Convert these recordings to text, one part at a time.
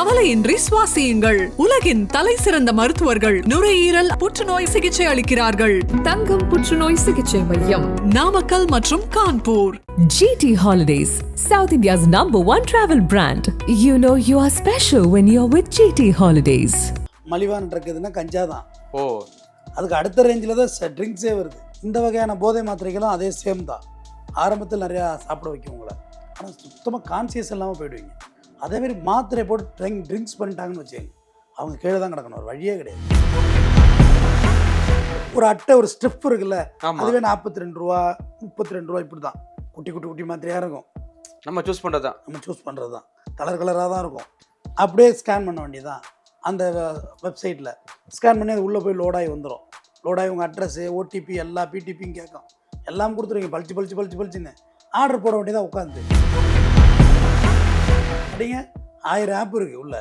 கவலையின்றி சுவாசியுங்கள். உலகின் தலை சிறந்த மருத்துவர்கள் நுரையீரல் புற்றுநோய் சிகிச்சை அளிக்கிறார்கள். தங்கம் புற்றுநோய் சிகிச்சை மையம், நாமக்கல் மற்றும் Kanpur. GT Holidays, South India's #1 travel brand. You know you are special when you're with GT Holidays. மலிவான ட்ரக் எதுனா கஞ்சா தான். ஓ, அதுக்கு அடுத்த ரேஞ்சில் தான் ட்ரிங்க்ஸே வருது. இந்த வகையான போதை மாத்திரைகளும் அதே சேம் தான். ஆரம்பத்தில் நிறையா சாப்பிட வைக்கும் உங்களை, ஆனால் சுத்தமாக கான்சியஸ் இல்லாமல் போயிடுவீங்க. அதேமாரி மாத்திரை போட்டு ட்ரிங்க்ஸ் பண்ணிட்டாங்கன்னு வச்சுக்கோங்க, அவங்க கீழே தான் கிடக்கணும், ஒரு வழியே கிடையாது. ஒரு அட்டை, ஒரு ஸ்டெப் இருக்குல்ல, அதுவே 42 ரூபா 32 ரூபா இப்படி தான். குட்டி குட்டி குட்டி மாத்திரையாக இருக்கும். நம்ம சூஸ் பண்ணுறது தான் கலராக தான் இருக்கும். அப்படியே ஸ்கேன் பண்ண வேண்டியதான். அந்த வெப்சைட்டில் ஸ்கேன் பண்ணி அது உள்ளே போய் லோடாகி வந்துடும். லோடாகி உங்கள் அட்ரஸ்ஸு, ஓடிபி, எல்லா பிடிபியும் கேட்கும். எல்லாம் கொடுத்துருவீங்க. பளிச்சுன்னு ஆர்டர் போட வேண்டியதாக உட்காந்து அப்படிங்க. 1000 ஆப் இருக்குது உள்ள.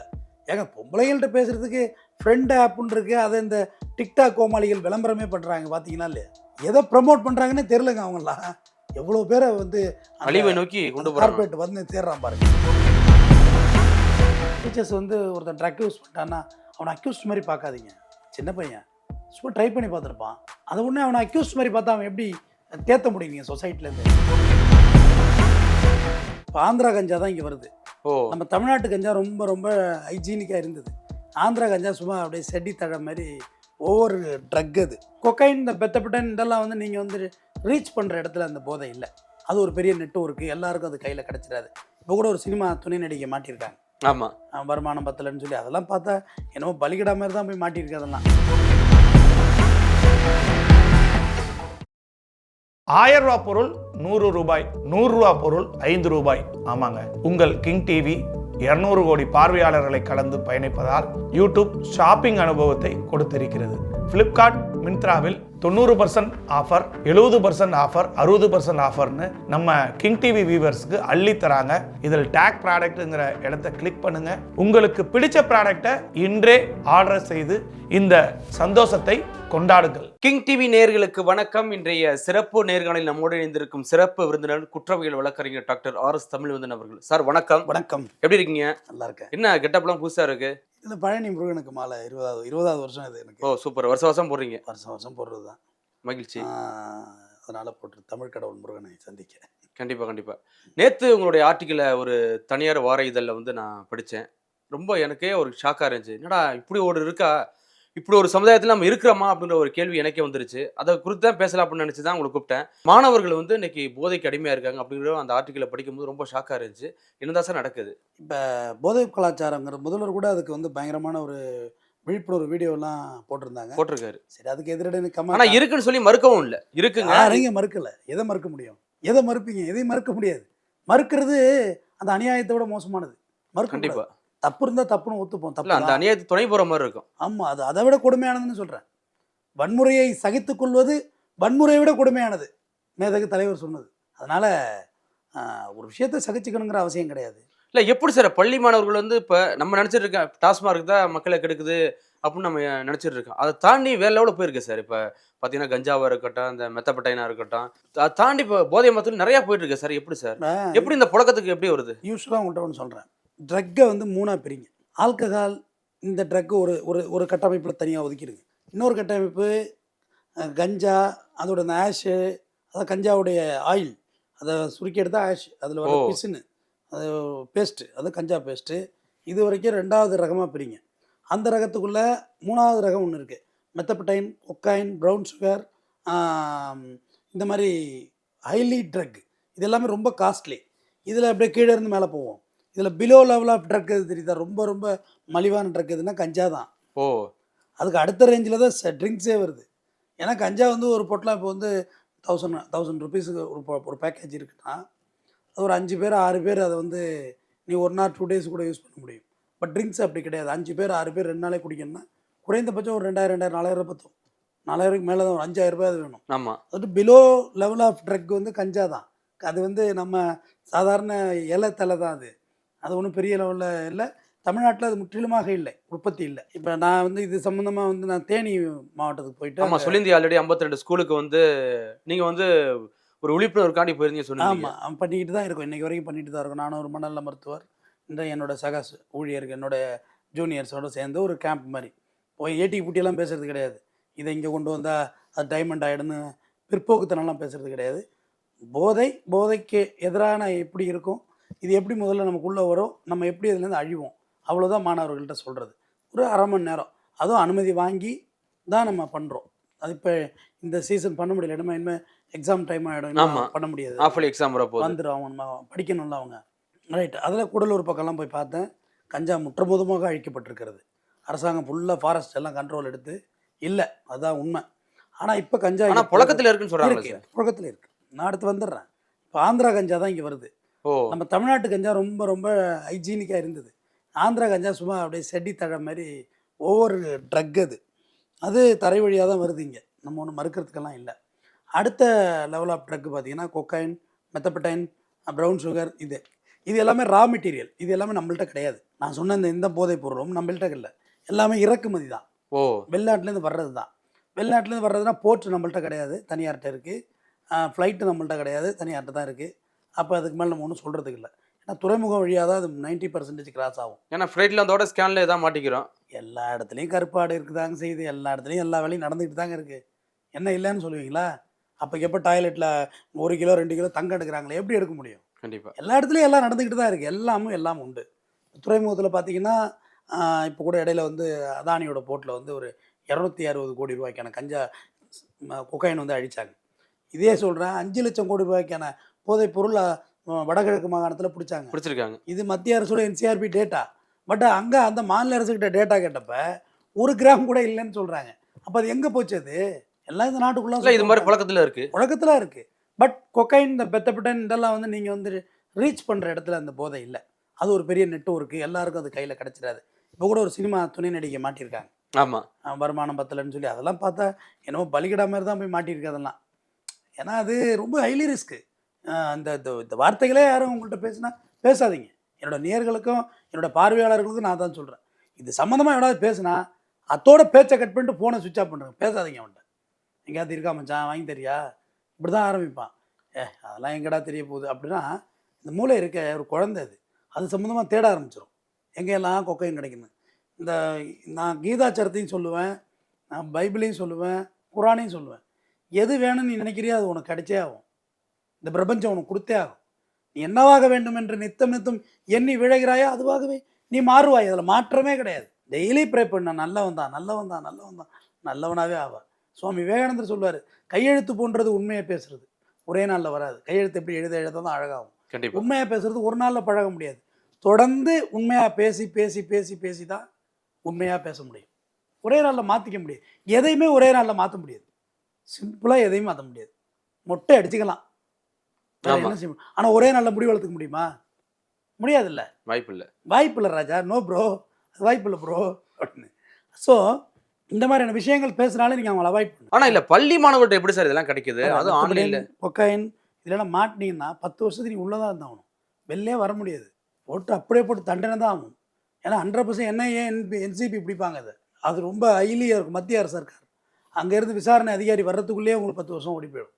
ஏங்க பொம்பளைகள்கிட்ட பேசுகிறதுக்கு ஃப்ரெண்ட் ஆப்புன்னு இருக்குது. அதை இந்த டிக்டாக் கோமாளிகள் விளம்பரமே பண்ணுறாங்க, பார்த்தீங்கன்னா இல்லையா? எதை ப்ரமோட் பண்ணுறாங்கன்னே தெரிலங்க. அவங்களாம் எவ்வளோ பேரை வந்து அழிவை நோக்கி கொண்டு கார்பரேட் வந்து தேடுறான் பாருங்க. டீச்சர்ஸ் வந்து ஒருத்தன் ட்ரக் யூஸ் பண்ணிட்டான்னா அவனை அக்யூஸ்ட் மாதிரி பார்க்காதீங்க. சின்ன பையன் சும்மா ட்ரை பண்ணி பார்த்துருப்பான். அதை ஒன்று அவனை அக்யூஸ்ட் மாதிரி பார்த்தா அவன் எப்படி தேத்த முடியுங்க சொசைட்டிலேருந்து? இப்போ ஆந்திரா கஞ்சா தான் இங்கே வருது. நம்ம தமிழ்நாட்டு கஞ்சா ரொம்ப ரொம்ப ஹைஜீனிக்காக இருந்தது. ஆந்திரா கஞ்சா சும்மா அப்படியே செடி தழை மாதிரி ஒவ்வொரு ட்ரக். அது கொக்கைன், இந்த பெத்தப்பட்டன் இதெல்லாம் வந்து நீங்கள் வந்து ரீச் பண்ணுற இடத்துல அந்த போதை இல்லை. அது ஒரு பெரிய நெட்வொர்க்கு, எல்லாருக்கும் அது கையில் கிடச்சிடாது. இப்போ கூட ஒரு சினிமா துணை நடிகை மாட்டியிருக்காங்க. ஆமாம், வருமானம் பத்தலைன்னு சொல்லி. அதெல்லாம் பார்த்தா என்னமோ பலிகடா மாதிரி தான் போய் மாட்டியிருக்கு. அதெல்லாம் 1000 ரூபா பொருள் 100 ரூபாய், 100 ரூபா பொருள் 5 ரூபாய். ஆமாங்க, உங்கள் கிங் டிவி 200 கோடி பார்வையாளர்களை கடந்து பயணிப்பதால் யூடியூப் ஷாப்பிங் அனுபவத்தை கொடுத்திருக்கிறது. பிளிப்கார்ட், மிந்த்ராவில் 90% ஆஃபர், 70% ஆஃபர், 60% ஆஃபர்னு நம்ம கிங் டிவி வியூவர்ஸ்க்கு அள்ளி தராங்க. இதில் டேக் ப்ராடக்ட்ங்கிற இடத்தை கிளிக் பண்ணுங்க. உங்களுக்கு பிடிச்ச ப்ராடக்டை இன்றே ஆர்டர் செய்து இந்த சந்தோஷத்தை கொண்டாடுங்கள். கிங் டிவி நேயர்களுக்கு வணக்கம். இன்றைய சிறப்பு நேர்காணலில் நம்மோடு இணைந்திருக்கும் சிறப்பு விருந்தினர் குற்றவியல் வழக்கறிஞர் டாக்டர் RS தமிழ்வந்தன் அவர்கள். சார் வணக்கம். வணக்கம். எப்படி இருக்கீங்க? நல்லா இருக்கேன். என்ன கெட்டப்லாம் புதுசா இருக்கு? இந்த பழனி முருகனுக்கு மாலை 20வது வருஷம் இது எனக்கு. ஓ சூப்பர். வருஷம் போடுறீங்க? வருஷம் போடுறது தான். மகிழ்ச்சி. அதனால போட்டு தமிழ் கடவுள் முருகனை சந்திக்க. கண்டிப்பா. நேற்று உங்களுடைய ஆர்டிக்கிளை ஒரு தனியார் வார இதழில் வந்து நான் படித்தேன். ரொம்ப எனக்கே ஒரு ஷாக்காக இருந்துச்சு. என்னடா இப்படி ஒரு இருக்கா, இப்படி ஒரு சமுதாயத்தில் நம்ம இருக்கிறோமா அப்படின்ற ஒரு கேள்வி எனக்கே வந்துருச்சு. அதை குறித்து தான் பேசலாம் அப்படின்னு நினச்சி தான் உங்களை கூப்பிட்டேன். மாணவர்கள் வந்து இன்னைக்கு போதைக்கு அடிமையாக இருக்காங்க அப்படிங்கிற அந்த ஆர்டிக்கிளை படிக்கும்போது ரொம்ப ஷாக்காக இருந்துச்சு. என்னதான் சார் நடக்குது? இப்போ போதை கலாச்சாரங்கிற முதல்வர் கூட அதுக்கு வந்து பயங்கரமான ஒரு விழிப்புணர்வு வீடியோலாம் போட்டிருக்காரு. சரி, அதுக்கு எதிரடனே ஆனால் இருக்குன்னு சொல்லி மறுக்கவும் இல்லை. இருக்குங்க, யாரையும் மறுக்கலை. எதை மறுக்க முடியும்? எதை மறுப்பீங்க? எதையும் மறுக்க முடியாது. மறுக்கிறது அந்த அநியாயத்தை விட மோசமானது. கண்டிப்பா தப்பு இருந்தால் தப்புன்னு ஒத்துப்போம். தப்பு அந்த அநியாயத்தை துணை போகிற மாதிரி இருக்கும். ஆமாம், அது அதை விட கொடுமையானதுன்னு சொல்கிறேன். வன்முறையை சகித்துக் கொள்வது வன்முறையை விட கொடுமையானது, மேதகு தலைவர் சொன்னது. அதனால் ஒரு விஷயத்தை சகிச்சுக்கணுங்கிற அவசியம் கிடையாது. இல்லை எப்படி சார் பள்ளி மாணவர்கள் வந்து இப்போ நம்ம நினச்சிட்டு இருக்கேன் டாஸ்மார்க் தான் மக்களை கெடுக்குது அப்படின்னு நம்ம நினச்சிட்டு இருக்கோம். அதை தாண்டி வேற லெவலில் போயிருக்கு சார். இப்போ பார்த்தீங்கன்னா கஞ்சாவாக இருக்கட்டும், இந்த மெத்தப்பட்டைனாக இருக்கட்டும், அதை தாண்டி இப்போ போதை மரத்தில் நிறையா போயிட்டு இருக்கு சார். எப்படி சார், எப்படி இந்த புழக்கத்துக்கு எப்படி வருது? யூஸ்வலாக உங்கள்கிட்ட ஒன்று சொல்கிறேன். ட்ரக்கை வந்து 3ஆக பிரிங்க. ஆல்கஹால், இந்த ட்ரக்கு ஒரு கட்டமைப்பில் தனியாக ஒதுக்கிடுங்க. இன்னொரு கட்டமைப்பு கஞ்சா, அதோட அந்த ஆஷு, அதாவது கஞ்சாவுடைய ஆயில், அதை சுருக்கி எடுத்தால் ஆஷ், அதில் வர பிசுன்னு, அது பேஸ்ட்டு, அது கஞ்சா பேஸ்ட்டு. இது வரைக்கும் 2வது ரகமாக பிரிங்க. அந்த ரகத்துக்குள்ளே 3வது ரகம் ஒன்று இருக்குது. மெத்தப்படைன், கொக்கைன், ப்ரௌன் சுகர், இந்த மாதிரி ஹைலி ட்ரக். இது எல்லாமே ரொம்ப காஸ்ட்லி. இதில் அப்படியே கீழே இருந்து மேலே போவோம். இதில் பிலோ லெவல் ஆஃப் ட்ரக் எது தெரியுதா? ரொம்ப ரொம்ப மலிவான ட்ரக் எதுனா கஞ்சா தான். அதுக்கு அடுத்த ரேஞ்சில் தான் ட்ரிங்க்ஸே வருது. ஏன்னா கஞ்சா வந்து ஒரு பொட்டலாம் இப்போ வந்து 1000 ருபீஸுக்கு ஒரு பேக்கேஜ் இருக்குன்னா, அது ஒரு 5 பேர் 6 பேர் அதை வந்து நீ 1 or 2 days கூட யூஸ் பண்ண முடியும். பட் ட்ரிங்க்ஸ் அப்படி கிடையாது. 5 பேர் 6 பேர் 2 நாளே குடிக்கணும்னா குறைந்தபட்சம் ஒரு 2000 4000 பத்தும். 4000க்கு மேலே தான் ஒரு 5000 ரூபாய் அது வேணும். ஆமாம், அது பிலோ லெவல் ஆஃப் ட்ரக் வந்து கஞ்சா தான். அது வந்து நம்ம சாதாரண இலை தலை தான். அது ஒன்றும் பெரிய லெவலில் இல்லை. தமிழ்நாட்டில் அது முற்றிலுமாக இல்லை, உற்பத்தி இல்லை. இப்போ நான் வந்து இது சம்மந்தமாக வந்து நான் தேனி மாவட்டத்துக்கு போயிட்டு. ஆமாம், சொல்லியிருந்தீங்க ஆல்ரெடி 52 ஸ்கூலுக்கு வந்து நீங்கள் வந்து ஒரு விழிப்புணர்வுக்காண்டி போயிருந்தீங்க சொன்னீங்க. ஆமாம், பண்ணிக்கிட்டு தான் இருக்கோம். இன்றைக்கி வரைக்கும் பண்ணிட்டு தான் இருக்கோம். நானும் ஒரு மனநல மருத்துவர், என்னோட சக ஊழியர்கள் என்னோட ஜூனியர்ஸோடு சேர்ந்து ஒரு கேம்ப் மாதிரி போய் ஏட்டி பூட்டியெல்லாம் பேசுறது கிடையாது. இதை இங்கே கொண்டு வந்தால் அது டைமண்ட் ஆகிடுன்னு பிற்போக்குத்தனம்லாம் பேசுறது கிடையாது. போதைக்கு எதிரான எப்படி இருக்கும், இது எப்படி முதல்ல நமக்குள்ளே வரும், நம்ம எப்படி இதுலேருந்து அழிவோம், அவ்வளோதான் மாணவர்கள்ட்ட சொல்கிறது. ஒரு அரை மணி நேரம், அதுவும் அனுமதி வாங்கி தான் நம்ம பண்ணுறோம். அது இப்போ இந்த சீசன் பண்ண முடியல, நம்ம இனிமேல் எக்ஸாம் டைம் ஆகிடும், பண்ண முடியாது. ஆஃபலி எக்ஸாம் வந்துடும், அவங்க படிக்கணும்ல அவங்க. ரைட். அதில் கூடலூர் பக்கம்லாம் போய் பார்த்தேன். கஞ்சா முற்றுமுதமாக அழிக்கப்பட்டிருக்கிறது. அரசாங்கம் ஃபுல்லாக ஃபாரஸ்ட் எல்லாம் கண்ட்ரோல் எடுத்து இல்லை, அதுதான் உண்மை. ஆனால் இப்போ கஞ்சா புழக்கத்தில் இருக்குன்னு சொல்கிறாங்க. புழக்கத்தில் இருக்குது. நான் அடுத்து வந்துடுறேன். இப்போ ஆந்திரா கஞ்சா தான் இங்கே வருது. நம்ம தமிழ்நாட்டு கஞ்சா ரொம்ப ரொம்ப ஹைஜீனிக்காக இருந்தது. ஆந்திரா கஞ்சா சும்மா அப்படியே செடி தழை மாதிரி ஒவ்வொரு ட்ரக் அது தரை வழியாக தான் வருது இங்கே, நம்ம ஒன்றும் மறுக்கிறதுக்கெல்லாம் இல்லை. அடுத்த லெவல் ஆஃப் ட்ரக் பார்த்திங்கன்னா கொக்கைன், மெத்தப்படைன், ப்ரௌன் சுகர், இது எல்லாமே ரா மெட்டீரியல். இது எல்லாமே நம்மள்ட்ட கிடையாது. நான் சொன்ன இந்த போதைப் பொருளும் நம்மள்ட்ட இல்லை, எல்லாமே இறக்குமதி தான். வெளிநாட்டிலேருந்து வர்றது தான். வெளிநாட்டிலேருந்து வர்றதுனா போர்ட் நம்மள்ட்ட கிடையாது, தனியார்கிட்ட இருக்குது. ஃப்ளைட்டு நம்மள்ட்ட கிடையாது, தனியார்கிட்ட தான் இருக்குது. அப்போ அதுக்கு மேலே நம்ம ஒன்றும் சொல்கிறதுக்கு இல்லை. ஏன்னா துறைமுகம் வழியாக தான் அது 90% கிராஸ் ஆகும். ஏன்னா ஃப்ளைட்டில் அதோட ஸ்கேனில் எதாவது மாட்டிக்கிறோம். எல்லா இடத்துலையும் கருப்பாடு இருக்குதாங்க செய்யுது, எல்லா இடத்துலையும் எல்லா வேலையும் நடந்துக்கிட்டு தாங்க இருக்குது. என்ன இல்லைன்னு சொல்லுவீங்களா? அப்போ எப்போ டாய்லெட்டில் 1 கிலோ 2 கிலோ தங்கம் எடுக்கிறாங்களே, எப்படி எடுக்க முடியும்? கண்டிப்பாக எல்லா இடத்துலையும் எல்லாம் நடந்துக்கிட்டு தான் இருக்குது. எல்லாம் உண்டு. துறைமுகத்தில் பார்த்தீங்கன்னா இப்போ கூட இடையில வந்து அதானியோட போர்ட்டில் வந்து ஒரு 260 கோடி ரூபாய்க்கான கஞ்சா கொக்கைன் வந்து அழிச்சாங்க. இதே சொல்கிறேன், 5 லட்சம் கோடி ரூபாய்க்கான போதைப் பொருள் வடகிழக்கு மாகாணத்தில் பிடிச்சிருக்காங்க. இது மத்திய அரசோட NCRB டேட்டா. பட் அங்கே அந்த மாநில அரசுக்கிட்ட டேட்டா கேட்டப்ப 1 கிராம் கூட இல்லைன்னு சொல்கிறாங்க. அப்போ அது எங்கே போச்சு? அது எல்லாம் இந்த நாட்டுக்குள்ளே இது மாதிரி புழக்கத்தில் இருக்குது. பட் கொக்கைன், இந்த பெத்தப்பட்டன் இதெல்லாம் வந்து நீங்கள் வந்து ரீச் பண்ணுற இடத்துல அந்த போதை இல்லை. அது ஒரு பெரிய நெட்வொர்க்கு, எல்லாருக்கும் அது கையில் கிடச்சிடாது. இப்போ கூட ஒரு சினிமா துணை நடிகை மாட்டியிருக்காங்க. ஆமாம், வருமானம் பத்தலைன்னு சொல்லி. அதெல்லாம் பார்த்தா என்னவோ பலிகடா மாதிரி தான் போய் மாட்டியிருக்கு அதெல்லாம். ஏன்னா அது ரொம்ப ஹைலி ரிஸ்க்கு. இந்த வார்த்தைகளே யாரும் உங்கள்கிட்ட பேசாதீங்க. என்னோடய நேயர்களுக்கும் என்னோடய பார்வையாளர்களுக்கும் நான் தான் சொல்கிறேன். இது சம்மந்தமாக எவ்வளோ பேசுனா அத்தோட பேச்சை கட் பண்ணிட்டு ஃபோனை சுவிட்ச் ஆஃப் பண்ணுறேன். பேசாதீங்க அவன்கிட்ட. எங்கேயாவது இருக்கா மச்சான் வாங்கி தெரியா, இப்படி தான் ஆரம்பிப்பான். அதெல்லாம் எங்கடா தெரிய போகுது அப்படின்னா, இந்த மூளை இருக்க ஒரு குழந்தை அது சம்மந்தமாக தேட ஆரம்பிச்சிடும். எங்கெல்லாம் கொக்கைன் கிடைக்குது. நான் கீதாச்சரத்தையும் சொல்லுவேன், நான் பைபிளையும் சொல்லுவேன், குரானையும் சொல்லுவேன். எது வேணும்னு நீ நினைக்கிறியோ அது உனக்கு கிடைச்சே ஆகும். இந்த பிரபஞ்சம் உனக்கு கொடுத்தே ஆகும். நீ என்னவாக வேண்டும் என்று நித்தம் எண்ணி விழைகிறாயோ அதுவாகவே நீ மாறுவாய். அதில் மாற்றமே கிடையாது. டெய்லி ப்ரே பண்ண நல்லவனாகவே ஆவா. சுவாமி விவேகானந்தர் சொல்லுவார், கையெழுத்து போன்றது உண்மையை பேசுறது ஒரே நாளில் வராது. கையெழுத்து எப்படி எழுத தான் அழகாகும். உண்மையாக பேசுறது ஒரு நாளில் பழக முடியாது. தொடர்ந்து உண்மையாக பேசி தான் உண்மையாக பேச முடியும். ஒரே நாளில் மாற்றிக்க முடியாது. எதையுமே ஒரே நாளில் மாற்ற முடியாது. சிம்பிளாக எதையும் மாற்ற முடியாது. மொட்டை அடிச்சுக்கலாம், என்ன செய்யணும். ஆனால் ஒரே நாளில் முடி வளர்த்துக்க முடியுமா? முடியாதுல்ல. வாய்ப்பில்லை ராஜா. நோ ப்ரோ, வாய்ப்பில்லை ப்ரோ அப்படின்னு. ஸோ இந்த மாதிரியான விஷயங்கள் பேசுனாலே நீங்கள் அவங்களை அவாய்ட் பண்ணணும். ஆனால் இல்லை, பள்ளி மாணவர்கிட்ட எப்படி சார் இதெல்லாம் கிடைக்குது? அதுவும் ஆன்லைனில் கொக்கைன் இதெல்லாம் மாட்டினீங்கன்னா 10 வருஷத்துக்கு நீ உள்ளே தான் இருந்தாகணும், வெளிலே வர முடியாது. அப்படியே போட்டு தண்டனை தான் ஆகும். ஏன்னா 100% NIA NCB பிடிப்பாங்க. அது ரொம்ப ஹைலியாக இருக்கும். மத்திய அரசு சர்க்கார் அங்கேருந்து விசாரணை அதிகாரி வர்றதுக்குள்ளேயே உங்களுக்கு 10 வருஷம் ஓடி போயிடும்.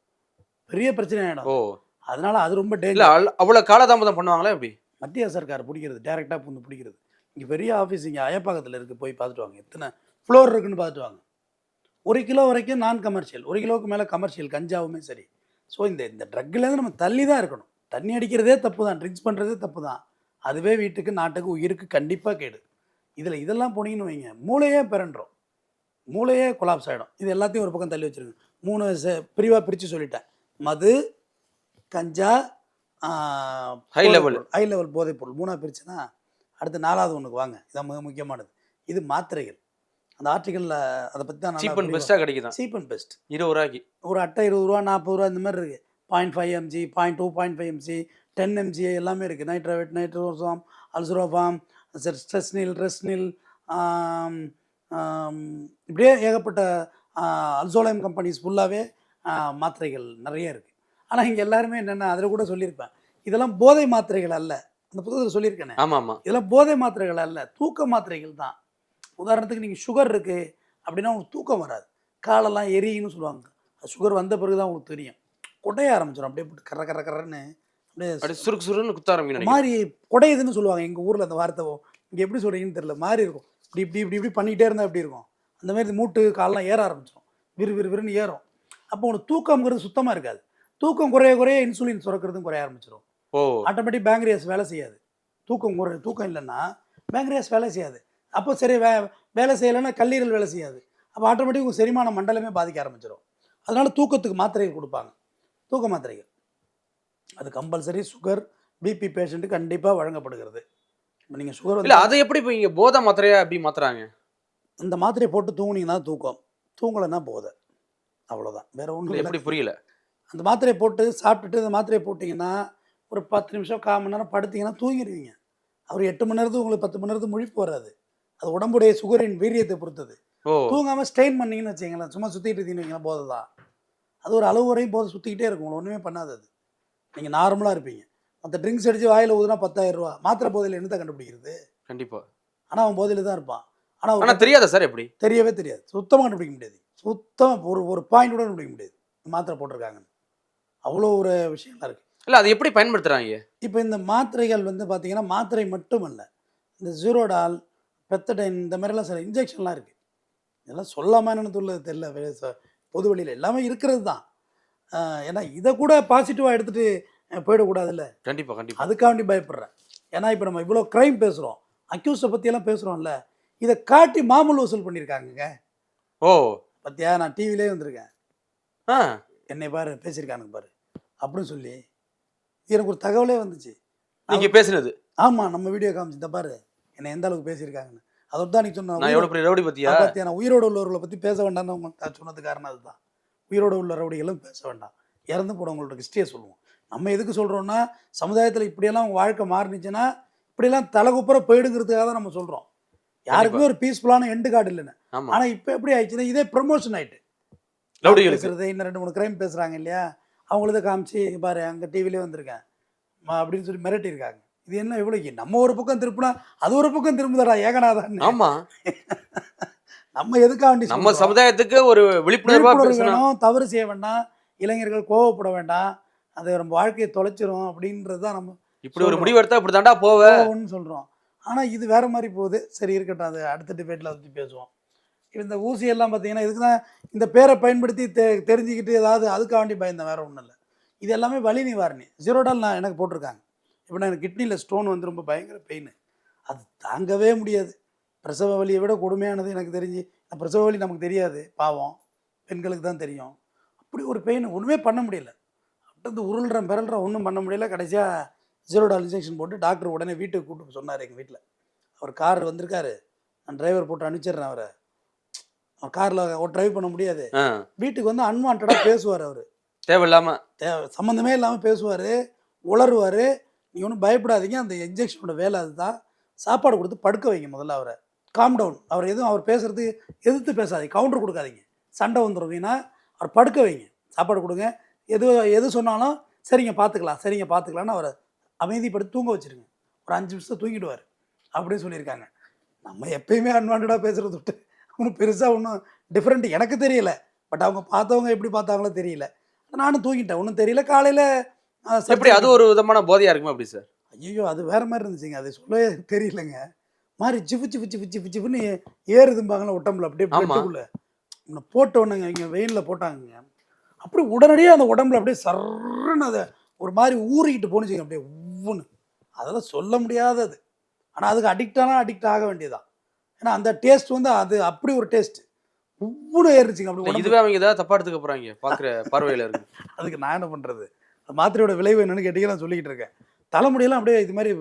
பெரிய பிரச்சனை ஆகிடும். அதனால அது ரொம்ப டேஞ்சர். அவ்வளோ காலதாமதம் பண்ணுவாங்களே எப்படி? மத்திய சர்க்கார் பிடிக்கிறது, டேரெக்டாக வந்து பிடிக்கிறது. இங்கே பெரிய ஆஃபீஸ் இங்கே அயப்பாக்கத்தில் இருக்குது, போய் பார்த்துட்டு வாங்க. எத்தனை ஃப்ளோர் இருக்குன்னு பார்த்துட்டு வாங்க. 1 கிலோ வரைக்கும் நான் கமர்ஷியல், 1 கிலோவுக்கு மேலே கமர்ஷியல் கஞ்சாவுமே சரி. ஸோ இந்த ட்ரக்லேருந்து நம்ம தள்ளி தான் இருக்கணும். தண்ணி அடிக்கிறதே தப்பு தான், ட்ரிங்க்ஸ் பண்ணுறதே தப்பு தான். அதுவே வீட்டுக்கு நாட்டுக்கு உயிருக்கு கண்டிப்பாக கேடு. இதெல்லாம் போனீங்கன்னு வைங்க, மூளையே பிறன்றோம், மூளையே கொலாப்ஸ் ஆகிடும். இது எல்லாத்தையும் ஒரு பக்கம் தள்ளி வச்சுருங்க. 3 பிரிவாக பிரித்து சொல்லிட்டேன். மது, கஞ்சா, ஹை லெவல் போதைப் பொருள் 3ஆக பிரிச்சுன்னா அடுத்து 4வது ஒன்றுக்கு வாங்க. இதான் மிக முக்கியமானது. இது மாத்திரைகள். அந்த ஆர்டிக்கலில் அதை பற்றி தான் சீப் அண்ட் பெஸ்ட்டாக கிடைக்குது. சீப் அண்ட் பெஸ்ட் 20 ரூபாய்க்கு ஒரு அட்டை, 20 ரூபா 40 ரூபா இந்த மாதிரி இருக்குது. 0.5 mg, 0.2, 0.5 mg, 10 mg எல்லாமே இருக்குது. நைட்ரோவேட், நைட்ரோசாம், அல்சுரோஃபாம், ஸ்ட்ரெஸ்னில், ரெஸ்னில், இப்படியே ஏகப்பட்ட அல்சோலைம் கம்பெனிஸ் ஃபுல்லாகவே மாத்திரைகள் நிறைய இருக்குது. ஆனால் இங்கே எல்லாருமே என்னென்னா, அதில் கூட சொல்லியிருப்பேன், இதெல்லாம் போதை மாத்திரைகள் அல்ல. அந்த புத்தகத்தில் சொல்லியிருக்கேனே, இதெல்லாம் போதை மாத்திரைகள் அல்ல, தூக்க மாத்திரைகள் தான். உதாரணத்துக்கு நீங்கள் சுகர் இருக்குது அப்படின்னா உங்களுக்கு தூக்கம் வராது, காலெல்லாம் எரியுன்னு சொல்லுவாங்க. அது சுகர் வந்த பிறகு தான் உங்களுக்கு தெரியும். கொட்டைய ஆரம்பிச்சிடும், அப்படியே போட்டு கர கர கரன்னு அப்படியே அப்படி சுருக்கு சுருன்னு குத்த ஆரம்பிக்கணும் ஒரு மாதிரி குடையுதுன்னு சொல்லுவாங்க எங்கள் ஊரில் அந்த வார்த்தை. இங்கே எப்படி சொல்கிறீங்கன்னு தெரியல, மாறி இருக்கும். இப்படி இப்படி இப்படி இப்படி பண்ணிகிட்டே இருந்தால் எப்படி இருக்கும், அந்த மாதிரி மூட்டு காலெலாம் ஏற ஆரம்பிச்சிடும், விறுவிறுன்னு ஏறும். அப்போ உனக்கு தூக்கம்ங்கிறது சுத்தமாக இருக்காது. தூக்கம் குறைய குறைய இன்சுலின் சுரக்கிறதும் குறைய ஆரம்பிச்சிடும். ஆட்டோமேட்டிக் பேங்க்ரியாஸ் வேலை செய்யாது. தூக்கம் இல்லைன்னா பேங்க்ரியாஸ் வேலை செய்யாது. அப்போ சரி வேலை செய்யலைன்னா கல்லீரல் வேலை செய்யாது. அப்போ ஆட்டோமேட்டிக் உங்கள் செரிமான மண்டலமே பாதிக்க ஆரம்பிச்சிடும். அதனால தூக்கத்துக்கு மாத்திரைகள் கொடுப்பாங்க, தூக்க மாத்திரைகள். அது கம்பல்சரி சுகர் பிபி பேஷண்ட்டுக்கு கண்டிப்பாக வழங்கப்படுகிறது. இப்போ நீங்கள் சுகர் இல்லை, அதை எப்படி இப்போ இங்கே போதை மாத்திரையா எப்படி மாத்துறாங்க? இந்த மாத்திரையை போட்டு தூங்குனீங்கன்னா தூக்கம், தூங்கலைன்னா போதை, அவ்வளோதான், வேற ஒன்றும் எப்படி புரியல. அந்த மாத்திரையை போட்டு சாப்பிட்டுட்டு இந்த மாத்திரையை போட்டிங்கன்னா ஒரு 10 நிமிஷம் 1/4 மணி நேரம் படுத்திங்கன்னா தூங்கிடுவீங்க. அவர் 8 மணி நேரத்துக்கு உங்களுக்கு 10 மணி நேரத்துக்கு முழிப்பு வராது. அது உடம்புடைய சுகரின் வீரியத்தை பொறுத்தது. தூங்காமல் ஸ்ட்ரெயின் பண்ணிங்கன்னு வச்சிங்களேன், சும்மா சுற்றிட்டு இருந்தீங்கன்னா போதை தான். அது ஒரு அளவு வரையும் போதை சுற்றிக்கிட்டே இருக்கும், உங்களுக்கு ஒன்றுமே பண்ணாது. அது நீங்கள் நார்மலாக இருப்பீங்க. மற்ற ட்ரிங்க்ஸ் அடித்து வாயில் ஊதுனா 10,000 ரூபா, மாத்திரை போதையில் என்னத்தை கண்டுபிடிக்கிறது? கண்டிப்பாக. ஆனால் அவன் போதையில் தான் இருப்பான். ஆனால் தெரியாதா சார்? எப்படி தெரியவே தெரியாது, சுத்தமாக கண்டுபிடிக்க முடியாது. சுத்தமாக ஒரு பாயிண்ட் கூட கண்டுபிடிக்க முடியாது மாத்திரை போட்டிருக்காங்கன்னு. அவ்வளோ ஒரு விஷயம்லாம் இருக்குது. இல்லை, அது எப்படி பயன்படுத்துகிறாங்க? இப்போ இந்த மாத்திரைகள் வந்து பார்த்தீங்கன்னா மாத்திரை மட்டும் அல்ல, இந்த ஜீரோடால், பெத்தடைன், இந்த மாதிரிலாம் சில இன்ஜெக்ஷன்லாம் இருக்குது. இதெல்லாம் சொல்லாமல் என்னன்னு தெரியல, பொது வழியில் எல்லாமே இருக்கிறது தான். ஏன்னா இதை கூட பாசிட்டிவாக எடுத்துகிட்டு போயிடக்கூடாதுல்ல. கண்டிப்பாக. அதுக்காண்டி பயப்படுறேன். ஏன்னா இப்போ நம்ம இவ்வளோ க்ரைம் பேசுகிறோம், அக்யூஸை பற்றியெல்லாம் பேசுகிறோம்ல, இதை காட்டி மாமூல் வசூல் பண்ணியிருக்காங்க. பத்தியா, நான் டிவிலே வந்திருக்கேன், என்னை பாரு பேசியிருக்கானுங்க பாரு அப்படின்னு சொல்லி எனக்கு ஒரு தகவலே வந்துச்சு. நீங்கள் பேசுனது? ஆமாம், நம்ம வீடியோ காமிச்சு, இந்த பாரு என்னை எந்த அளவுக்கு பேசியிருக்காங்கன்னு. அதை தான் நீ சொன்ன ரவுடி பற்றியா? நான் உயிரோடு உள்ளவர்களை பற்றி பேச வேண்டாம்னு அவங்க சொன்னது காரணம் அதுதான். உயிரோடு உள்ள ரவுடிகளும் பேச வேண்டாம், இறந்து போனவங்களோட ஹிஸ்ட்ரியை சொல்லுவோம். நம்ம எதுக்கு சொல்கிறோன்னா, சமுதாயத்தில் இப்படியெல்லாம் அவங்க வாழ்க்கை மாறினுச்சுன்னா இப்படியெல்லாம் தலைகுப்புற போயிடுங்கிறதுக்காக தான் நம்ம சொல்கிறோம். யாருக்குமே ஒரு பீஸ்ஃபுல்லான எண்டு கார்டு இல்லைன்னு. ஆனால் இப்போ எப்படி ஆயிடுச்சுன்னா இதே ப்ரமோஷன் ஆகிட்டு பேசுறது. இன்னும் 2-3 க்ரைம் பேசுகிறாங்க இல்லையா, அவங்களத காமிச்சு பாரு அங்கே டிவிலே வந்திருக்கேன் அப்படின்னு சொல்லி மிரட்டியிருக்காங்க. இது என்ன இவ்வளோ, நம்ம ஒரு பக்கம் திருப்பினா அது ஒரு பக்கம் திரும்புதடா ஏகநாதான். ஆமாம், நம்ம எதுக்காக நம்ம சமுதாயத்துக்கு ஒரு விழிப்புணர்வு வேணும், தவறு செய்ய வேண்டாம், இளைஞர்கள் கோவப்பட வேண்டாம், அது நம்ம வாழ்க்கையை தொலைச்சிரும் அப்படின்றது தான் நம்ம இப்படி ஒரு முடிவு எடுத்தா இப்படி தாண்டா போவேன்னு சொல்கிறோம். ஆனால் இது வேற மாதிரி போகுது. சரி இருக்கட்டும், அது அடுத்த டிபேட்டில் அதை பற்றி பேசுவோம். இந்த ஊசியெல்லாம் பார்த்தீங்கன்னா இதுக்கு தான் இந்த பேரை பயன்படுத்தி தெரிஞ்சுக்கிட்டு ஏதாவது அதுக்காண்டி பயந்தேன், வேற ஒன்றும் இல்லை. இது எல்லாமே வலி நிவாரணி. ஜீரோடால் நான் எனக்கு போட்டிருக்காங்க. இப்போ நான் எனக்கு கிட்னியில் ஸ்டோன் வந்து ரொம்ப பயங்கர பெயின், அது தாங்கவே முடியாது. பிரசவ வலியை விட கொடுமையானது எனக்கு தெரிஞ்சு. பிரசவ வலி நமக்கு தெரியாது, பாவம் பெண்களுக்கு தான் தெரியும். அப்படி ஒரு பெயின், ஒன்றுமே பண்ண முடியல. அப்படி உருள்றேன் பிறல்றேன், ஒன்றும் பண்ண முடியல. கடைசியாக ஜீரோடால் இன்ஜெக்ஷன் போட்டு டாக்டர் உடனே வீட்டுக்கு கூப்பிட்டு சொன்னார். எங்கள் வீட்டில் அவர் கார் வந்திருக்காரு, நான் டிரைவர் போட்டு அனுப்பிச்சிடுறேன் அவரை, அவர் காரில் ட்ரைவ் பண்ண முடியாது. வீட்டுக்கு வந்து அன்வான்டாக பேசுவார் அவர், சம்மந்தமே இல்லாமல் பேசுவார், உளருவார். நீங்கள் ஒன்றும் பயப்படாதீங்க, அந்த இன்ஜெக்ஷனோட வேலை அதுதான். சாப்பாடு கொடுத்து படுக்க வைங்க முதல்ல, அவரை காம் டவுன். அவர் எதுவும் அவர் பேசுறது எதிர்த்து பேசாதீங்க, கவுண்டர் கொடுக்காதீங்க, சண்டை வந்துடும். ஏன்னா அவர் படுக்க வைங்க, சாப்பாடு கொடுங்க, எது சொன்னாலும் சரிங்க பார்த்துக்கலான்னு அவரை அமைதிப்படுத்தி தூங்க வச்சுருங்க. ஒரு 5 நிமிஷம் தூங்கிடுவார் அப்படின்னு சொல்லியிருக்காங்க. நம்ம எப்பயுமே அன்வான்டாக பேசுகிறது விட்டு ஒன்றும் பெருசாக ஒன்றும் டிஃப்ரெண்ட் எனக்கு தெரியல. பட் அவங்க பார்த்தவங்க எப்படி பார்த்தாங்களோ தெரியல. நானும் தூங்கிட்டேன், ஒன்றும் தெரியல. காலையில் எப்படி அது ஒரு விதமான போதையாக இருக்குமா அப்படி சார்? ஐயோ, அது வேறு மாதிரி இருந்துச்சுங்க, அது சொல்லவே தெரியலங்க. மாதிரி சிஃபுன்னு ஏறுதும்பாங்களா உடம்புல, அப்படியே பிளட்டுக்குள்ளே போட்டோன்னுங்க. இங்கே வெயிலில் போட்டாங்க, அப்படி உடனடியாக அந்த உடம்புல அப்படியே சர்ன்னு அதை ஒரு மாதிரி ஊறிக்கிட்டு போணுச்சுங்க, அப்படியே ஒவ்வொன்று. அதெல்லாம் சொல்ல முடியாதது. ஆனால் அதுக்கு அடிக்ட் ஆக வேண்டியதான். ஏன்னா அந்த டேஸ்ட் வந்து அது அப்படி ஒரு டேஸ்ட் ஒவ்வொன்று ஏறிச்சுங்க. அப்படி இதுவே அவங்க ஏதாவது தப்பா எடுத்துக்க போகிறாங்க பார்க்குற பார்வையில் இருக்கு. அதுக்கு நான் என்ன பண்ணுறது? மாத்திரையோட விளைவு என்னன்னு கேட்டீங்கன்னா நான் சொல்லிக்கிட்டு இருக்கேன். தலைமுடியெல்லாம் அப்படியே இது மாதிரி